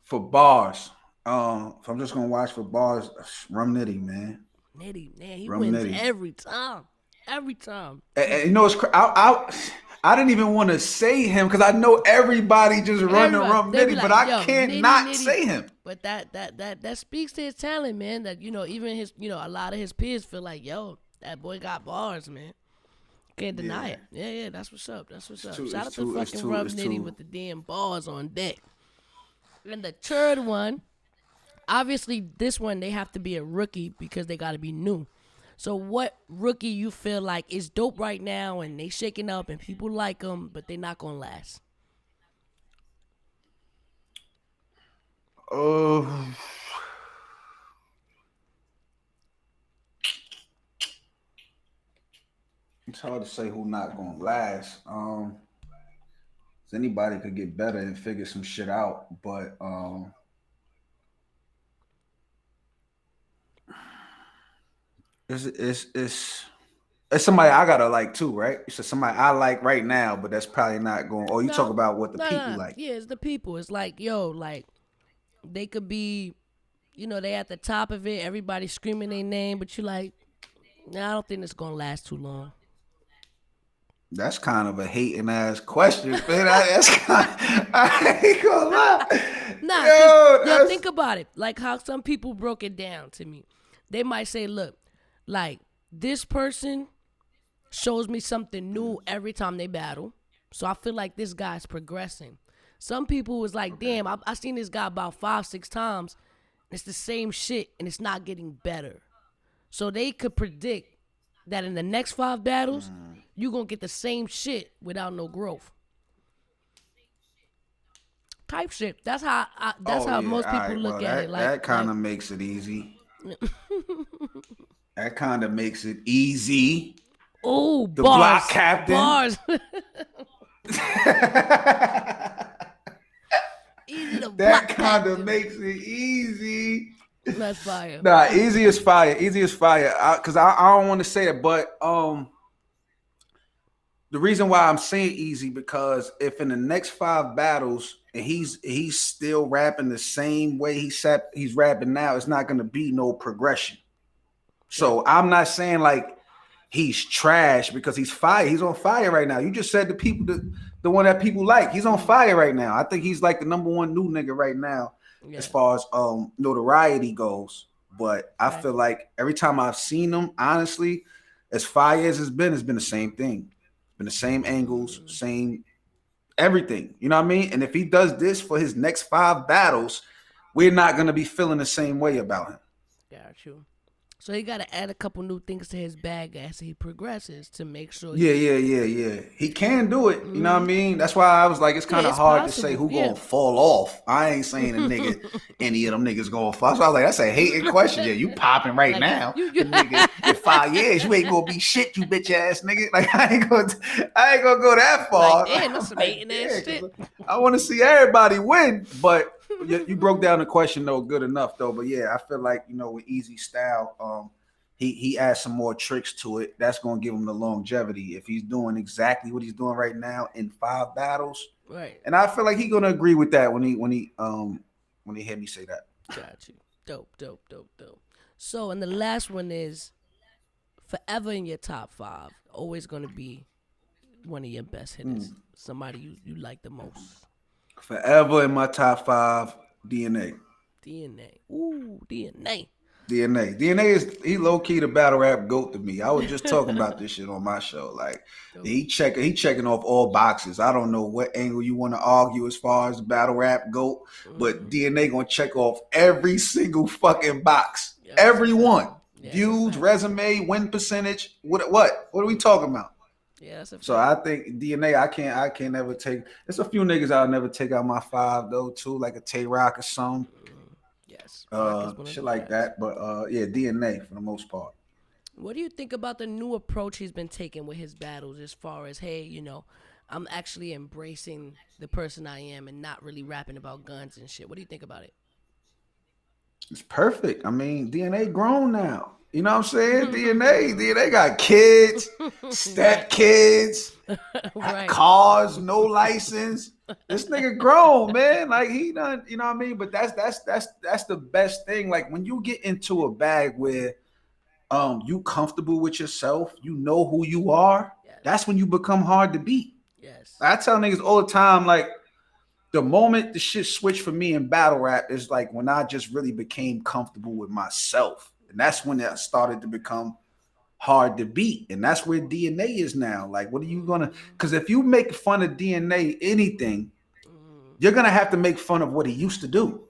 C: For bars, if I'm just gonna watch for bars, Rum Nitty, man.
B: Nitty, man, he
C: Rum
B: wins
C: Nitty.
B: every time. Every time.
C: And you know, I didn't even want to say him because I know everybody just running Rum Nitty, but I can't not say him.
B: But that speaks to his talent, man. That, you know, even his, you know, a lot of his peers feel like, yo, that boy got bars, man. Can't deny it. Yeah, that's what's up. Shout out to fucking Rum Nitty with the damn bars on deck. And the third one, obviously this one they have to be a rookie because they got to be new. So what rookie you feel like is dope right now and they shaking up and people like them, but they not gonna last?
C: It's hard to say who not gonna last. Anybody could get better and figure some shit out, but it's somebody I gotta like too, right? It's somebody I like right now, but that's probably not going. Oh, you talk about what the people like.
B: Yeah, it's the people. It's like, yo, like they could be, you know, they at the top of it, everybody screaming their name, but you like, nah, I don't think it's gonna last too long.
C: That's kind of a hating ass question, man. I ain't gonna lie.
B: Yo, think about it. Like how some people broke it down to me. They might say, look, like this person shows me something new every time they battle. So I feel like this guy's progressing. Some people was like, damn, I seen this guy about 5-6 times. It's the same shit and it's not getting better. So they could predict that in the next 5 battles, you're going to get the same shit without no growth. Type shit. That's how most people look at it. Like,
C: that kind of makes it easy. That kind of makes it easy.
B: Oh,
C: the
B: bars,
C: block captain.
B: Bars.
C: That kind of makes it easy.
B: That's fire.
C: Nah, easy as fire. Easy as fire. Because I don't want to say it, but the reason why I'm saying easy because if in the next 5 battles and he's still rapping the same way he's rapping now, it's not going to be no progression. So I'm not saying like he's trash because he's fire. He's on fire right now. You just said the people, the one that people like. He's on fire right now. I think he's like the number 1 new nigga right now as far as notoriety goes. But I feel like every time I've seen him, honestly, as fire as it's been the same thing. It's been the same angles, same everything. You know what I mean? And if he does this for his next 5 battles, we're not going to be feeling the same way about him.
B: Got you. So he got to add a couple new things to his bag as he progresses to make sure.
C: Yeah. He can do it. You know what I mean? That's why I was like, it's
B: Yeah,
C: kind of
B: it's
C: hard to say
B: possible.
C: who
B: Yeah.
C: gonna fall off. I ain't saying any of them niggas gonna fall. So I was like, that's a hating question. Yeah, you popping right
B: Like,
C: now.
B: you-
C: The nigga in 5 years, you ain't gonna be shit, you bitch ass nigga. Like I ain't gonna go that far.
B: Like, damn, that's some hating ass shit.
C: 'Cause I want to see everybody win, but you broke down the question though good enough though. But yeah, I feel like with Easy Style, he adds some more tricks to it. That's gonna give him the longevity. If he's doing exactly what he's doing right now in 5 battles,
B: Right.
C: and I feel like he's gonna agree with that when he heard me say that.
B: Got you. Dope. So, and the last one is forever in your top 5. Always going to be one of your best hitters. Somebody you like the most.
C: Forever in my top 5, DNA.
B: DNA. Ooh, DNA.
C: DNA is he low key the battle rap goat to me. I was just talking about this shit on my show. Like he checking off all boxes. I don't know what angle you want to argue as far as battle rap goat, but DNA gonna check off every single fucking box.
B: Yeah,
C: Every one.
B: Yeah,
C: Views, resume, win percentage. What are we talking about?
B: Yeah, that's a fact.
C: So I think DNA, I can't never take. There's a few niggas I'll never take out my 5 though too, like a Tay Rock or something.
B: Yes. Rock is one of
C: Shit
B: the
C: like
B: best.
C: that. But yeah, DNA for the most part.
B: What do you think about the new approach he's been taking with his battles as far as, hey, I'm actually embracing the person I am and not really rapping about guns and shit? What do you think about it?
C: It's perfect. I mean, DNA grown now. You know what I'm saying? DNA got kids, step kids,
B: Right.
C: cars, no license. This nigga grown, man. Like he done, you know what I mean? But that's the best thing. Like when you get into a bag where you comfortable with yourself, you know who you are,
B: Yes.
C: that's when you become hard to beat.
B: Yes.
C: I tell niggas all the time, like the moment the shit switched for me in battle rap is like when I just really became comfortable with myself. And that's when it started to become hard to beat. And that's where DNA is now. Like, what are you gonna, because if you make fun of DNA anything, you're gonna have to make fun of what he used to do.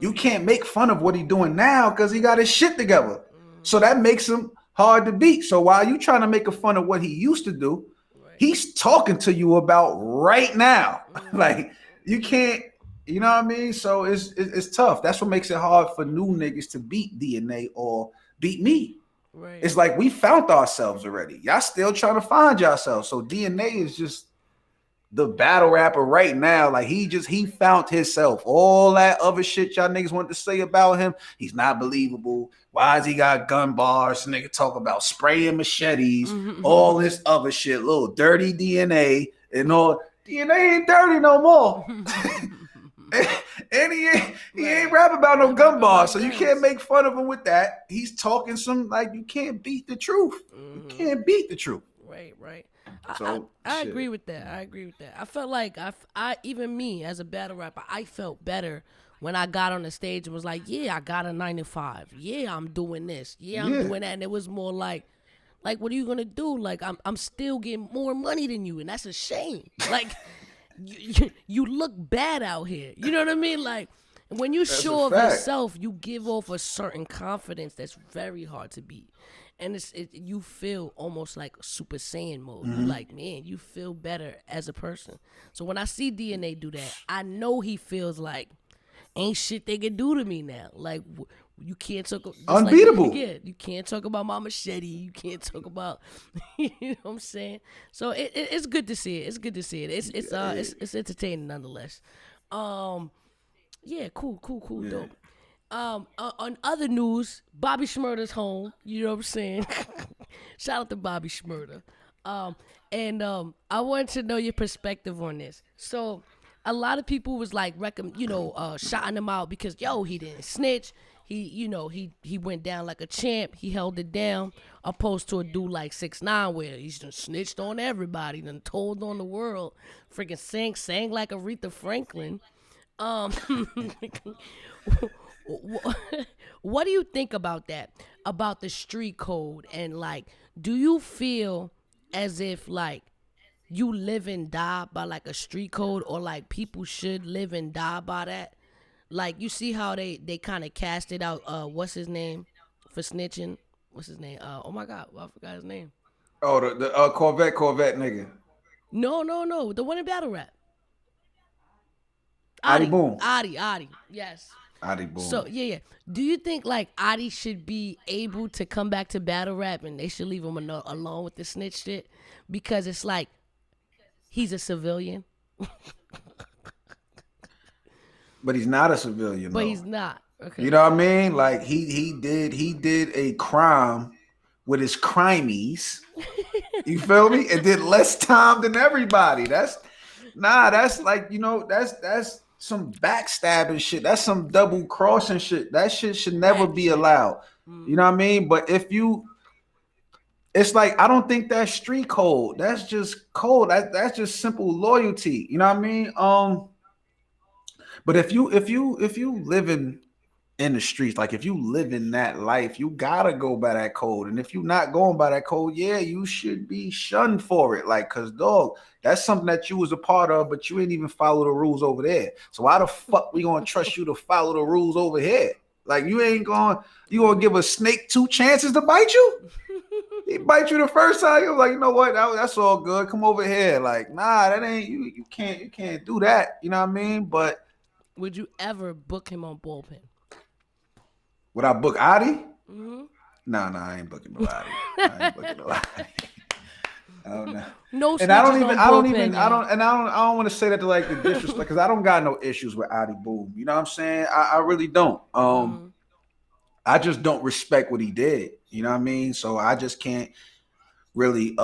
C: You can't make fun of what he's doing now because he got his shit together. So that makes him hard to beat. So while you trying to make a fun of what he used to do, he's talking to you about right now. Like you can't, you know what I mean? So it's tough. That's what makes it hard for new niggas to beat DNA or beat me.
B: Right.
C: It's like we found ourselves already. Y'all still trying to find yourselves. So DNA is just the battle rapper right now. Like he found himself. All that other shit y'all niggas want to say about him, he's not believable. Why has he got gun bars? Nigga talk about spraying machetes, all this other shit, little dirty DNA and all. DNA ain't dirty no more. And he ain't rap about no gun bars, so you can't make fun of him with that. He's talking some like you can't beat the truth. You can't beat the truth.
B: Right.
C: So
B: I agree with that. I felt like I even me as a battle rapper, I felt better when I got on the stage and was like, yeah, I got a 9 to 5. Yeah, I'm doing this. Yeah, I'm doing that. And it was more like, what are you gonna do? Like, I'm still getting more money than you, and that's a shame. Like, you look bad out here. You know what I mean? Like, when you're sure of yourself, you give off a certain confidence that's very hard to beat. And you feel almost like Super Saiyan mode. You like, man, you feel better as a person. So when I see DNA do that, I know he feels like ain't shit they can do to me now. Like you can't talk
C: unbeatable.
B: Like, you can't talk about my machete. You can't talk about you know what I'm saying. So it's good to see it. It's good to see it. It's entertaining nonetheless. Yeah, cool, dope. On other news, Bobby Shmurda's home. You know what I'm saying? Shout out to Bobby Shmurda. I wanted to know your perspective on this. So, a lot of people was like, shouting him out because he didn't snitch. He went down like a champ. He held it down, opposed to a dude like 6ix9ine where he's just snitched on everybody, then told on the world, freaking sang like Aretha Franklin. What do you think about that? About the street code and like, do you feel as if like you live and die by like a street code, or like people should live and die by that? Like you see how they kind of casted out what's his name for snitching. What's his name? Oh my God, I forgot his name.
C: Oh, the Corvette nigga.
B: No, the one in battle rap.
C: Adi Boom.
B: Adi, yes.
C: Adi Boom.
B: So yeah. Do you think like Adi should be able to come back to battle rap and they should leave him alone with the snitch shit? Because it's like he's a civilian.
C: But he's not a civilian.
B: But
C: though.
B: he's not. Okay.
C: You know what I mean? Like he did a crime with his crimies. You feel me? And did less time than everybody. That's like, that's some backstabbing shit. That's some double crossing shit. That shit should never be allowed. You know what I mean? But it's like, I don't think that's street code. That's just code. That's just simple loyalty. You know what I mean? But if you living in the streets, like if you live in that life, you gotta go by that code. And if you're not going by that code, yeah, you should be shunned for it. Like, cause dog, that's something that you was a part of, but you ain't even follow the rules over there. So why the fuck we gonna trust you to follow the rules over here? Like you gonna give a snake 2 chances to bite you? He bite you the first time, you're like, you know what? That's all good. Come over here. Like, nah, that ain't you. You can't do that. You know what I mean? But
B: would you ever book him on Bullpen?
C: Would I book Adi?
B: Mm-hmm.
C: No, I ain't booking no Adi. I ain't booking no Adi. I don't know.
B: No,
C: and I don't want to say that to like the disrespect, because I don't got no issues with Adi Boom. You know what I'm saying? I really don't. I just don't respect what he did. You know what I mean? So I just can't really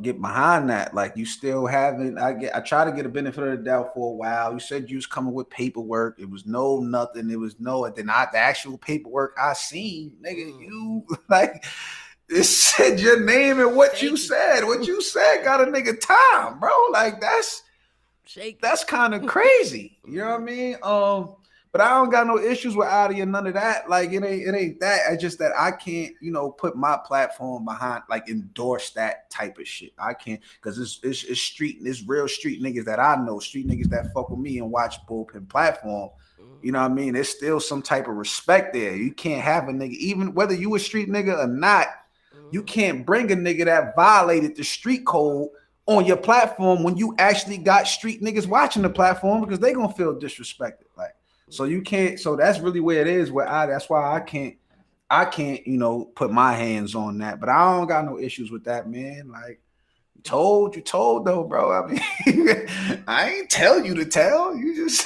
C: get behind that. Like, you still haven't. I try to get a benefit of the doubt for a while. You said you was coming with paperwork. It was nothing. It was no, and then the actual paperwork I seen, nigga, you like it said your name and what you said. What you said got a nigga time, bro. Like that's kind of crazy. You know what I mean? But I don't got no issues with Adi and none of that. Like it ain't that. It's just that I can't, put my platform behind, like, endorse that type of shit. I can't, because it's street, it's real street niggas that I know, street niggas that fuck with me and watch Bullpen platform. You know what I mean? There's still some type of respect there. You can't have a nigga, even whether you a street nigga or not, you can't bring a nigga that violated the street code on your platform when you actually got street niggas watching the platform, because they gonna feel disrespected. Like, so you can't. So that's really where it is. That's why I can't. Put my hands on that. But I don't got no issues with that, man. Like, you told though, bro. I mean, I ain't tell you to tell. You just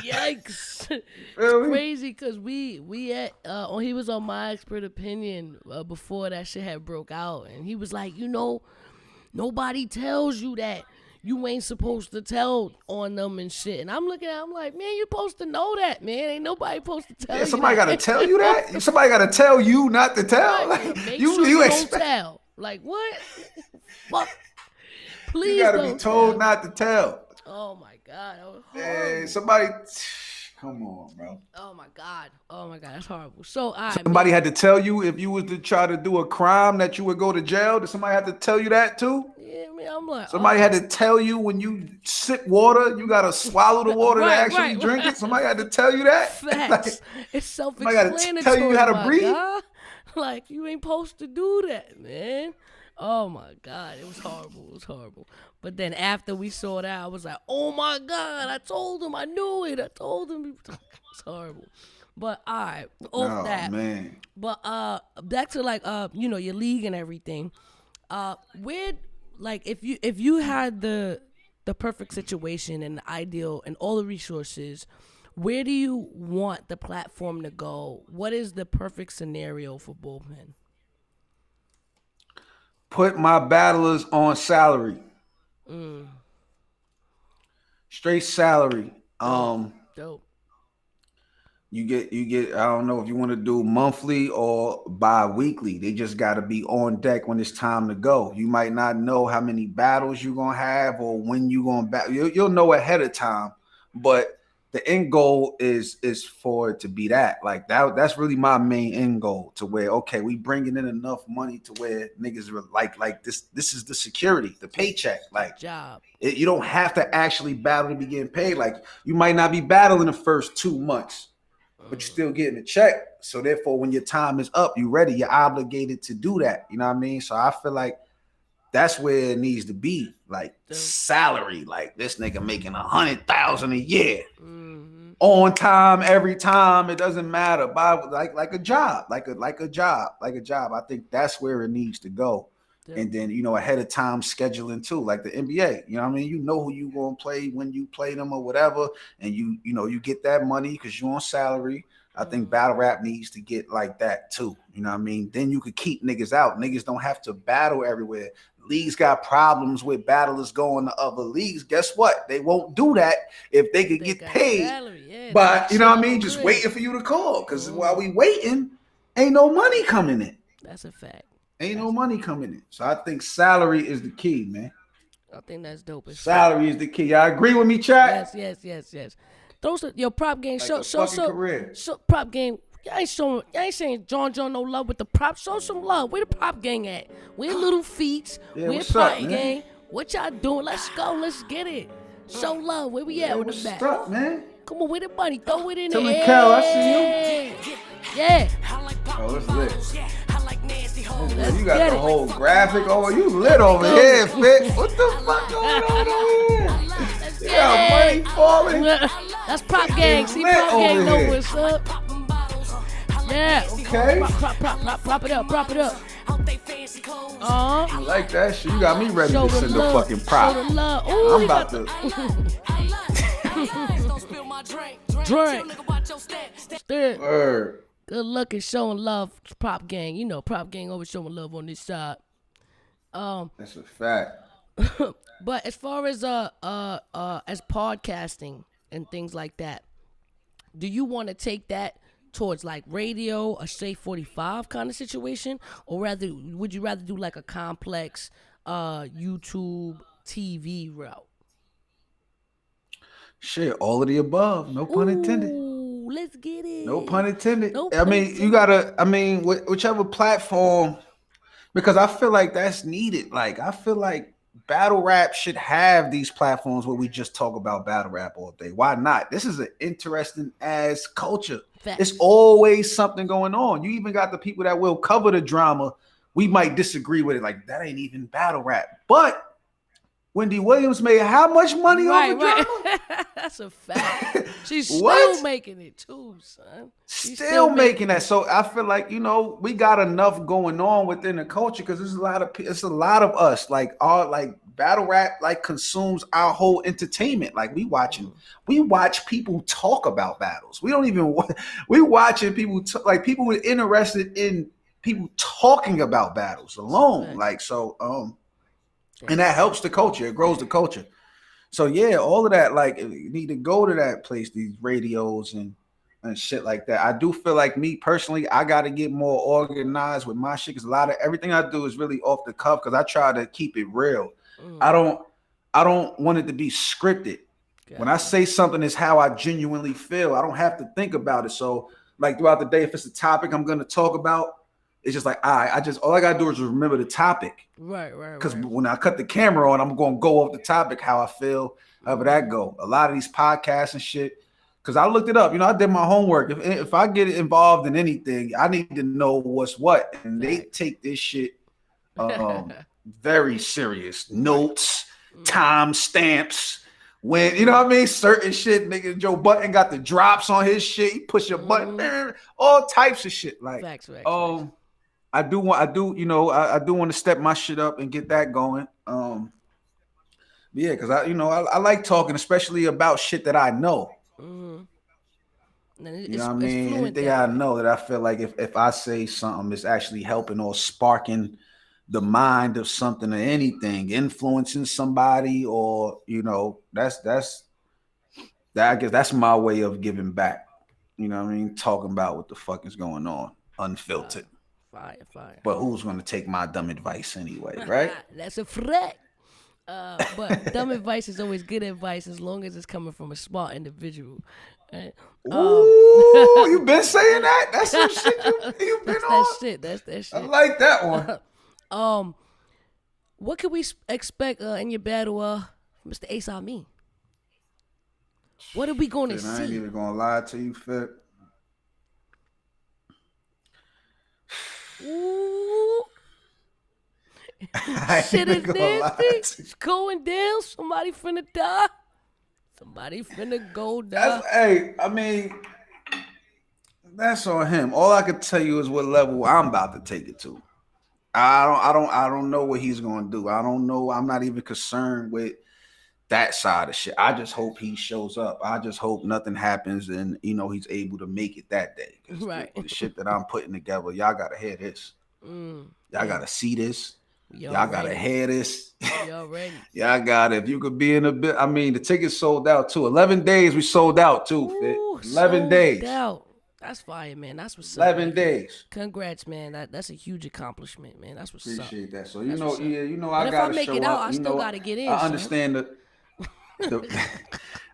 B: yikes. It's crazy because we he was on My Expert Opinion before that shit had broke out, and he was like, nobody tells you that you ain't supposed to tell on them and shit. And I'm looking at him like, man, you supposed to know that, man. Ain't nobody supposed to tell you.
C: Somebody got to tell you that. Somebody got to tell you not to tell.
B: Right,
C: like,
B: make
C: you
B: sure
C: you
B: don't tell. Like, what? Fuck. Please,
C: you got to be told not to tell.
B: Oh my God, that was horrible.
C: Hey, somebody. Come on, bro.
B: Oh my God, that's horrible. So
C: somebody had to tell you if you was to try to do a crime that you would go to jail. Did somebody have to tell you that too?
B: Yeah, man, I'm like,
C: somebody had to tell you when you sip water, you gotta swallow the water to actually drink it. Somebody had to tell you that.
B: Facts. It's self-explanatory.
C: Somebody got to tell you how to breathe.
B: God. Like, you ain't supposed to do that, man. Oh my God, it was horrible. But then after we saw that, I was like, oh my God, I told him, I knew it. I told him. It's horrible. But all right, off that. Man. But back to like your league and everything. Where, like, if you had the perfect situation and the ideal and all the resources, where do you want the platform to go? What is the perfect scenario for Bullpen?
C: Put my battlers on salary. Straight salary.
B: Dope.
C: You get, I don't know if you want to do monthly or bi-weekly. They just got to be on deck when it's time to go. You might not know how many battles you're going to have or when you're going to battle. You'll know ahead of time, but the end goal is for it to be that. Like, that's really my main end goal, to where, okay, we bringing in enough money to where niggas are like this is the security, the paycheck. Like,
B: job.
C: You don't have to actually battle to be getting paid. Like, you might not be battling the first 2 months. but you're still getting a check. So therefore, when your time is up, you're ready. You're obligated to do that. You know what I mean? So I feel like that's where it needs to be. Like salary. Like this nigga making $100,000 a year. On time, every time. It doesn't matter. Like a job. Like a job. I think that's where it needs to go. And then, ahead of time scheduling too, like the NBA. You know what I mean? You know who you gonna play when you play them or whatever, and you get that money because you're on salary. I think battle rap needs to get like that too. You know what I mean? Then you could keep niggas out. Niggas don't have to battle everywhere. Leagues got problems with battlers going to other leagues. Guess what? They won't do that if they could get paid. But you know what I mean? Just waiting for you to call. Because while we waiting, ain't no money coming in.
B: That's a fact.
C: Ain't no money coming in. So I think salary is the key, man.
B: I think that's dope.
C: Salary is the key. Y'all agree with me, chat?
B: Yes. Those are your prop game.
C: Like
B: So prop game. Y'all ain't saying John no love with the prop. Show some love. Where the prop gang at? Where Little Feats? Where prop gang? What y'all doing? Let's go. Let's get it. Show love. Where we at with the back?
C: What's up, man?
B: Come on, where the money? Throw it in there.
C: Tell me, Cal, I see you.
B: Yeah.
C: Oh, it's lit. You got the whole graphic. Oh, you lit over here, Fit. What the fuck going on over here? You got money falling.
B: That's prop gang. See, prop gang know what's up. Yeah.
C: Okay.
B: Prop it up.
C: I like that shit. You got me ready to send a fucking prop.
B: Ooh,
C: I'm about to.
B: Drink.
C: Word.
B: Good luck and showing love, prop gang. Prop gang always showing love on this side.
C: That's a fact.
B: But as far as podcasting and things like that, do you want to take that towards like radio, a Shade 45 kind of situation, or would you rather do like a complex YouTube TV route?
C: Shit, all of the above. No pun intended.
B: Ooh, let's get it.
C: No pun intended. You gotta. Whichever platform, because I feel like that's needed. Like I feel like battle rap should have these platforms where we just talk about battle rap all day. Why not? This is an interesting ass culture. Facts. It's always something going on. You even got the people that will cover the drama. We might disagree with it. Like that ain't even battle rap. But Wendy Williams made how much money off the drama?
B: That's a fact. She's still making it too, son.
C: Still making that. So I feel like we got enough going on within the culture because there's a lot of us like battle rap like consumes our whole entertainment. Like we watch people talk about battles. We watching people people who are interested in people talking about battles alone. Like so. And that helps the culture. It grows the culture. So yeah, all of that, like you need to go to that place, these radios and shit like that. I do feel like me personally, I got to get more organized with my shit because everything I do is really off the cuff because I try to keep it real. I don't want it to be scripted. When I say something is how I genuinely feel. I don't have to think about it. So like throughout the day, if it's a topic I'm going to talk about, it's just like all I gotta do is remember the topic. Right. Because when I cut the camera on, I'm gonna go off the topic, how I feel, however that go. A lot of these podcasts and shit, because I looked it up. I did my homework. If I get involved in anything, I need to know what's what. And they take this shit very serious. Notes, time stamps. When certain shit, nigga, Joe Button got the drops on his shit. He push a button, all types of shit. Like facts. I do want to step my shit up and get that going. Because I like talking, especially about shit that I know. You know what I mean? Anything I know that I feel like if I say something, it's actually helping or sparking the mind of something or anything, influencing somebody, or I guess that's my way of giving back. You know what I mean? Talking about what the fuck is going on, unfiltered. Fire. But who's going to take my dumb advice anyway, right?
B: That's a fact. But dumb advice is always good advice as long as it's coming from a smart individual. Right?
C: Ooh, you been saying that? That's some shit you've been on?
B: That's that shit.
C: I like that one.
B: What can we expect in your battle, Mr. Ace Me? What are we going to see?
C: I ain't even going to lie to you, Fit.
B: Ooh.
C: I ain't
B: Shit
C: even
B: is
C: gonna lie
B: nasty.
C: to you.
B: It's going down. Somebody finna die. Somebody finna go die.
C: Hey, I mean, that's on him. All I can tell you is what level I'm about to take it to. I don't know what he's gonna do. I don't know. I'm not even concerned with that side of shit. I just hope he shows up. I just hope nothing happens and he's able to make it that day. 'Cause
B: Right.
C: the shit that I'm putting together, y'all gotta hear this. Y'all gotta see this. Y'all gotta hear this.
B: Y'all ready?
C: Y'all got it. If you could be in a bit, I mean, the tickets sold out too. 11 days we sold out too,
B: Ooh,
C: Fit. 11 days.
B: Out. That's fire, man. That's what's
C: 11
B: up.
C: days.
B: Congrats, man. That's a huge accomplishment, man. That's what's up.
C: Appreciate that. So
B: That's what's up.
C: I
B: But
C: gotta
B: if I make
C: show
B: it out,
C: up.
B: I still gotta get in.
C: I understand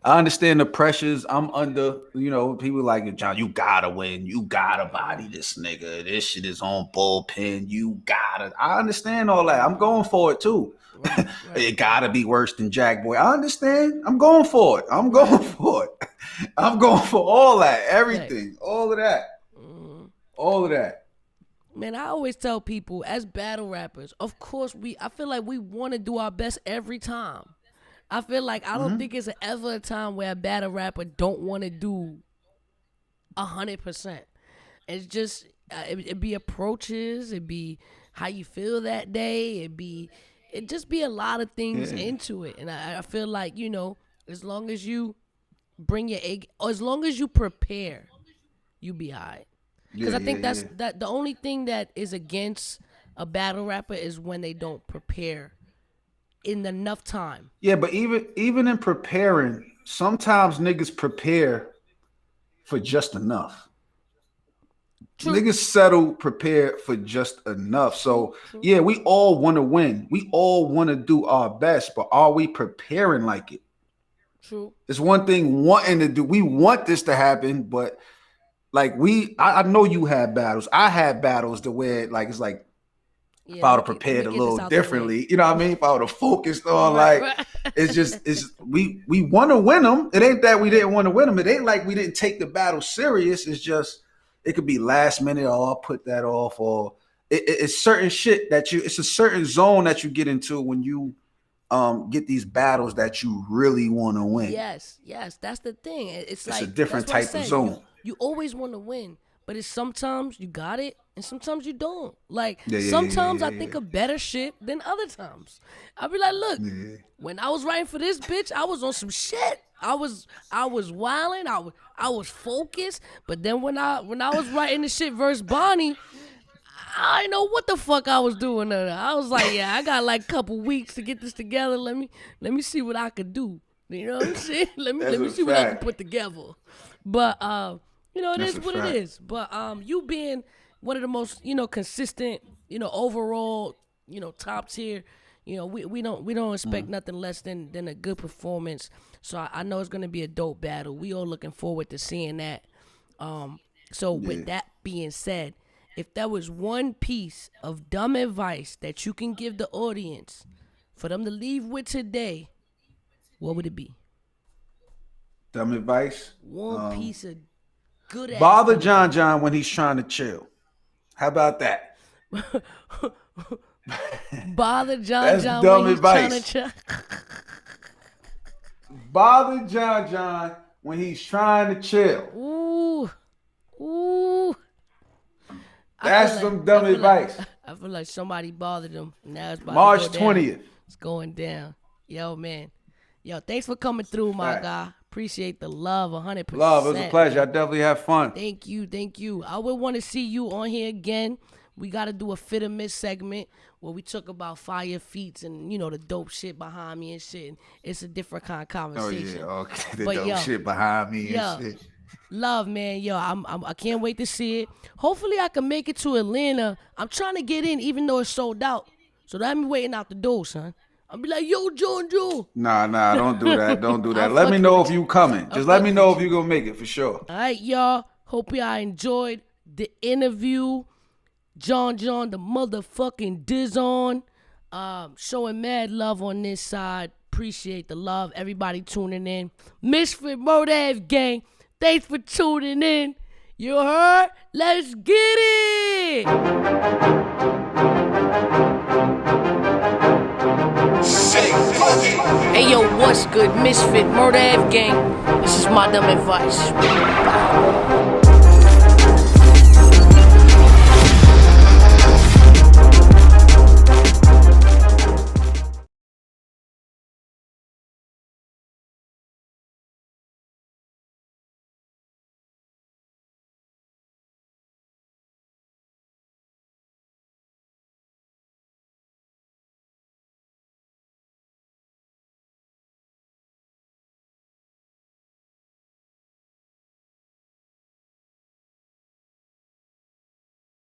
C: I understand the pressures I'm under. People like, John, you gotta win. You gotta body this nigga. This shit is on bullpen. You gotta. I understand all that. I'm going for it too.
B: Right.
C: It gotta be worse than Jack Boy. I understand. I'm going for it. I'm going for it. I'm going for all that. Everything. All of that. All of that.
B: Man, I always tell people as battle rappers, of course I feel like we want to do our best every time. I feel like I don't think it's ever a time where a battle rapper don't want to do 100%. It's just it be approaches, it be how you feel that day, it just be a lot of things into it. And I feel like, as long as you bring your egg, or as long as you prepare, you be all right. Because I think that's the only thing that is against a battle rapper is when they don't prepare in enough time.
C: Yeah, but even in preparing, sometimes niggas prepare for just enough.
B: True.
C: Niggas settle prepared for just enough. So yeah, we all want to win. We all want to do our best, but are we preparing like it?
B: True.
C: It's one thing wanting to do. We want this to happen, but like I know you had battles. I had battles to where it's like if I would have prepared a little differently, you know what I mean? If I would have focused on right. It's we want to win them. It ain't that we didn't want to win them. It ain't like we didn't take the battle serious. It's just it could be last minute. Oh, I'll put that off. Or it's certain shit that it's a certain zone that you get into when you get these battles that you really want to win.
B: Yes, that's the thing. It's like
C: a different type of zone.
B: You always want to win, but it's sometimes you got it and sometimes you don't. Like sometimes I think of better shit than other times. I'll be like, look, when I was writing for this bitch, I was on some shit. I was wilding. I was focused. But then when I was writing the shit versus Bonnie, I didn't know what the fuck I was doing. I was like, yeah, I got like a couple weeks to get this together. Let me see what I could do. You know what I'm saying? Let me see what I can put together. But it is what it is. But you being one of the most consistent, overall, top tier, we don't expect nothing less than a good performance. So I know it's gonna be a dope battle. We all looking forward to seeing that. With that being said, if there was one piece of dumb advice that you can give the audience for them to leave with today, what would it be?
C: Dumb advice?
B: One piece of good advice.
C: Bother John when he's trying to chill. How about that?
B: Bother John
C: That's
B: John
C: dumb
B: when he's
C: advice.
B: trying to chill.
C: Bother John when he's trying to chill.
B: Ooh.
C: That's some dumb advice.
B: I feel like somebody bothered him. Now it's about
C: March
B: to go down.
C: 20th.
B: It's going down. Yo, man. Thanks for coming through, my guy. Appreciate the love 100%.
C: Love, it was a pleasure.
B: Man.
C: I definitely have fun.
B: Thank you. I would want to see you on here again. We got to do a fit or miss segment where we talk about fire feats and, the dope shit behind me and shit. And it's a different kind of conversation.
C: Oh, yeah. Okay. The dope shit behind me and shit.
B: Love, man. I can't wait to see it. Hopefully I can make it to Atlanta. I'm trying to get in even though it's sold out. So that me waiting out the door, son. I'll be like, yo, Joe.
C: Nah, don't do that. Don't do that. Let me know if you coming. Just let me know if you gonna make it for sure.
B: All right, y'all. Hope y'all enjoyed the interview. John, the motherfucking Dizon. Showing mad love on this side. Appreciate the love. Everybody tuning in. Ms.Fit Murder Gang. Thanks for tuning in. You heard? Let's get it!
D: Hey yo, what's good? Misfit, Murder F Gang. This is my dumb advice. Bow.